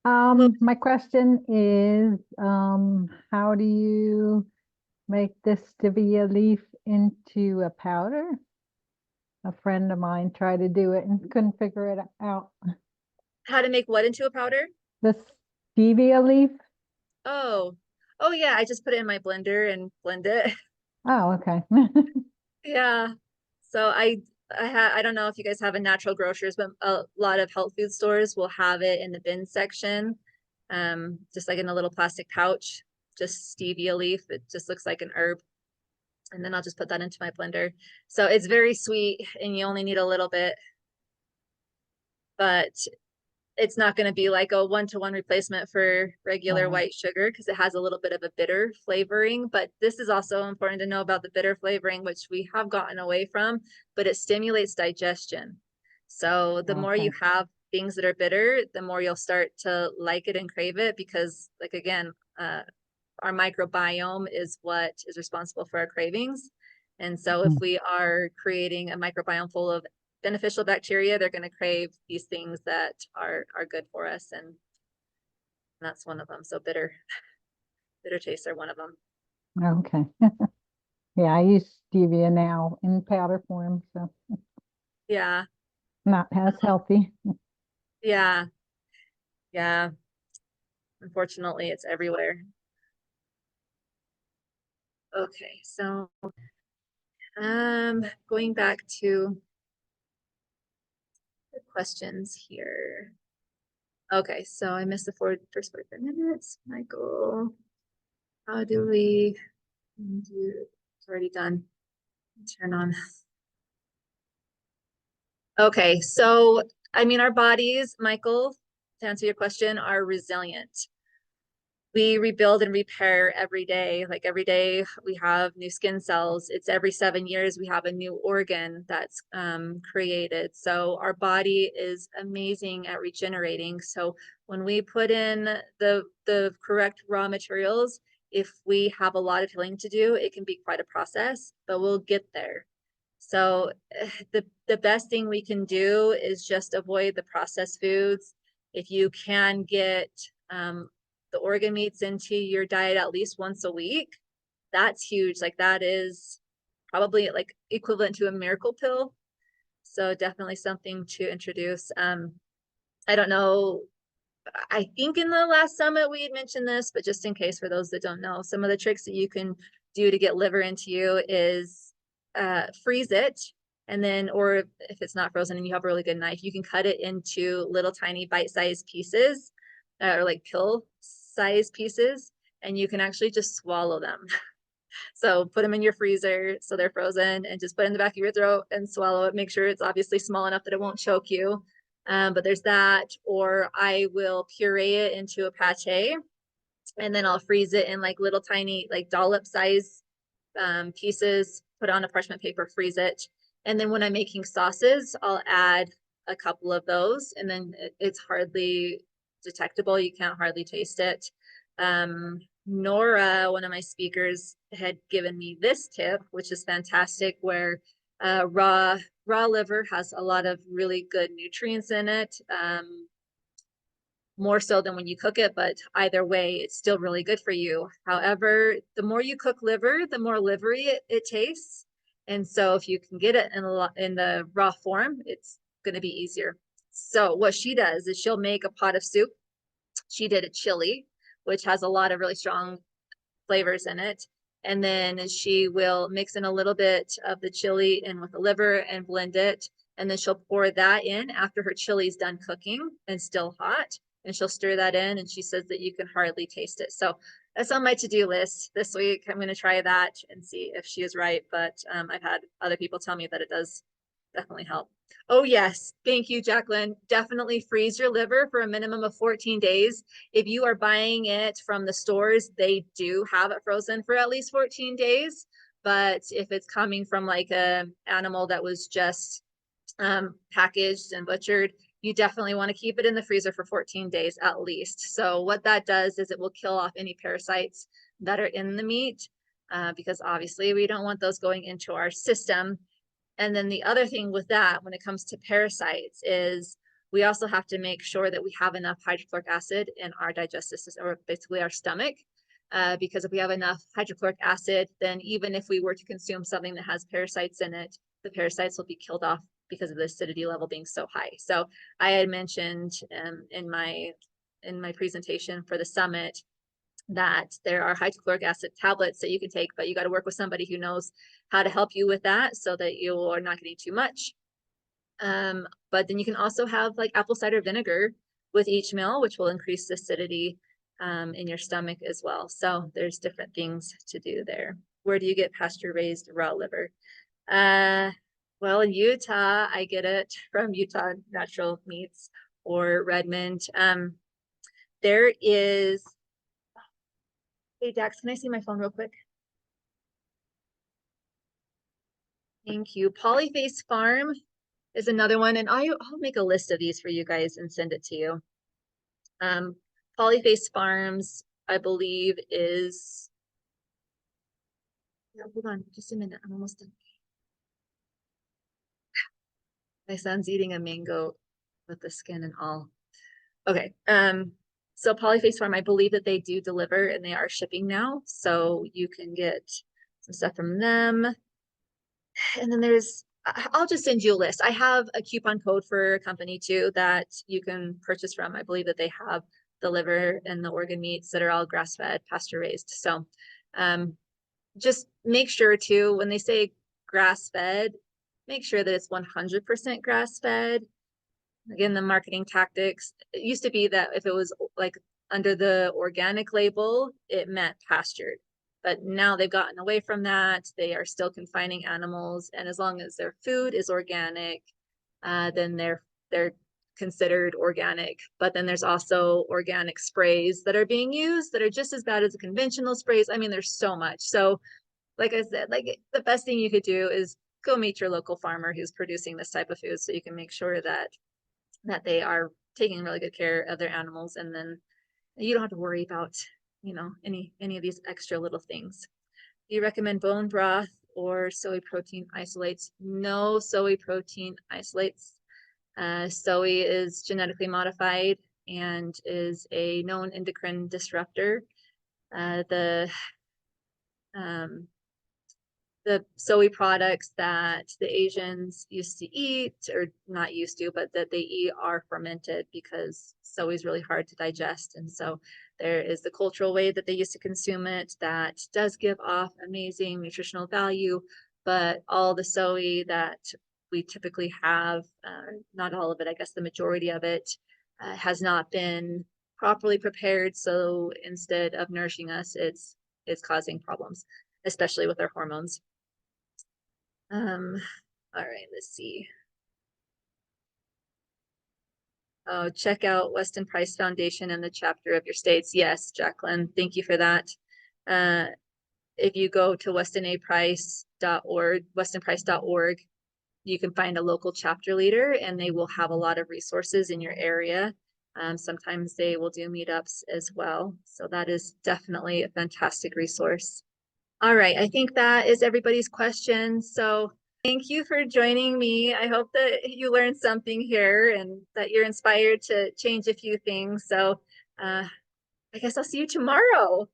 Well, My question is, how do you make this stevia leaf into a powder? A friend of mine tried to do it and couldn't figure it out. how to make what into a powder? The stevia leaf? Oh, oh yeah, I just put it in my blender and blend it. Oh, okay. Yeah. So I don't know if you guys have a natural grocers, but a lot of health food stores will have it in the bin section. Just like in a little plastic pouch, just stevia leaf. It just looks like an herb. And then I'll just put that into my blender. So it's very sweet and you only need a little bit, but it's not going to be like a one-to-one replacement for regular Oh, white sugar because it has a little bit of a bitter flavoring. But this is also important to know about the bitter flavoring, which we have gotten away from, but it stimulates digestion. So the more you okay. have things that are bitter, the more you'll start to like it and crave it because, like, again, our microbiome is what is responsible for our cravings. And so if Mhm. we are creating a microbiome full of beneficial bacteria, they're going to crave these things that are good for us. And that's one of them. So bitter tastes are one of them. Okay. Yeah, I use stevia now in powder form, so Yeah. not as healthy. Yeah. Yeah. Unfortunately, it's everywhere. Okay. So, going back to the questions here. Okay. So I missed the first 45 minutes. Michael, how do we do? It's already done. Turn on. Okay, so I mean, our bodies, Michael, to answer your question, are resilient. We rebuild and repair every day. Like every day, we have new skin cells. It's every 7 years we have a new organ that's created. So our body is amazing at regenerating. So when we put in the correct raw materials, if we have a lot of healing to do, it can be quite a process, but we'll get there. So the best thing we can do is just avoid the processed foods. If you can get the organ meats into your diet at least once a week, that's huge. Like that is probably like equivalent to a miracle pill. So definitely something to introduce. I don't know. I think in the last summit we had mentioned this, but just in case for those that don't know, some of the tricks that you can do to get liver into you is freeze it. And then, or if it's not frozen and you have a really good knife, you can cut it into little tiny bite-sized pieces or like pill-sized pieces, and you can actually just swallow them. So put them in your freezer so they're frozen and just put it in the back of your throat and swallow it. Make sure it's obviously small enough that it won't choke you. But there's that, or I will puree it into a pate and then I'll freeze it in like little tiny, like dollop size pieces, put on a parchment paper, freeze it. And then when I'm making sauces, I'll add a couple of those, and then it's hardly detectable. You can't hardly taste it. Nora, one of my speakers, had given me this tip, which is fantastic, where raw liver has a lot of really good nutrients in it. More so than when you cook it, but either way, it's still really good for you. However, the more you cook liver, the more livery it tastes. And so if you can get it in the raw form, it's going to be easier. So what she does is she'll make a pot of soup. She did a chili, which has a lot of really strong flavors in it. And then she will mix in a little bit of the chili in with the liver and blend it. And then she'll pour that in after her chili's done cooking and still hot. And she'll stir that in, and she says that you can hardly taste it. So that's on my to-do list this week. I'm going to try that and see if she is right. But I've had other people tell me that it does definitely help. Oh, yes. Thank you, Jacqueline. Definitely freeze your liver for a minimum of 14 days. If you are buying it from the stores, they do have it frozen for at least 14 days. But if it's coming from like an animal that was just packaged and butchered, you definitely want to keep it in the freezer for 14 days at least. So what that does is it will kill off any parasites that are in the meat, because obviously we don't want those going into our system. And then the other thing with that, when it comes to parasites, is we also have to make sure that we have enough hydrochloric acid in our digestive system, or basically our stomach. Because if we have enough hydrochloric acid, then even if we were to consume something that has parasites in it, the parasites will be killed off because of the acidity level being so high. So I had mentioned in my presentation for the summit that there are hydrochloric acid tablets that you can take, but you got to work with somebody who knows how to help you with that so that you are not getting too much. But then you can also have like apple cider vinegar with each meal, which will increase the acidity in your stomach as well. So there's different things to do there. Where do you get pasture raised raw liver? Well, in Utah, I get it from Utah Natural Meats or Redmond. There is, hey Dax, can I see my phone real quick? Thank you. Polyface Farm is another one, and I'll make a list of these for you guys and send it to you. Polyface Farms, I believe, is, yeah, hold on just a minute, I'm almost done. My son's eating a mango with the skin and all. Okay, so Polyface Farm, I believe that they do deliver and they are shipping now, so you can get some stuff from them. And then I'll just send you a list. I have a coupon code for a company too that you can purchase from. I believe that they have the liver and the organ meats that are all grass-fed, pasture-raised. So just make sure too, when they say grass-fed, make sure that it's 100% grass-fed. Again, the marketing tactics, it used to be that if it was like under the organic label, it meant pastured. But now they've gotten away from that. They are still confining animals, and as long as their food is organic, then they're considered organic. But then there's also organic sprays that are being used that are just as bad as the conventional sprays. I mean, there's so much. So, like I said, like the best thing you could do is go meet your local farmer who's producing this type of food, so you can make sure that they are taking really good care of their animals, and then you don't have to worry about, you know, any of these extra little things. Do you recommend bone broth or soy protein isolates? No soy protein isolates. Soy is genetically modified and is a known endocrine disruptor. The soy products that the Asians used to eat, or not used to, but that they eat, are fermented because soy is really hard to digest. And so there is the cultural way that they used to consume it that does give off amazing nutritional value, but all the soy that we typically have, not all of it, I guess the majority of it, has not been properly prepared. So instead of nourishing us, it's causing problems, especially with our hormones. All right, let's see. Oh, check out Weston Price Foundation and the chapter of your states. Yes, Jacqueline, thank you for that. If you go to westonaprice.org, westonprice.org, you can find a local chapter leader and they will have a lot of resources in your area. Sometimes they will do meetups as well. So that is definitely a fantastic resource. All right, I think that is everybody's questions. So thank you for joining me. I hope that you learned something here and that you're inspired to change a few things. So I guess I'll see you tomorrow.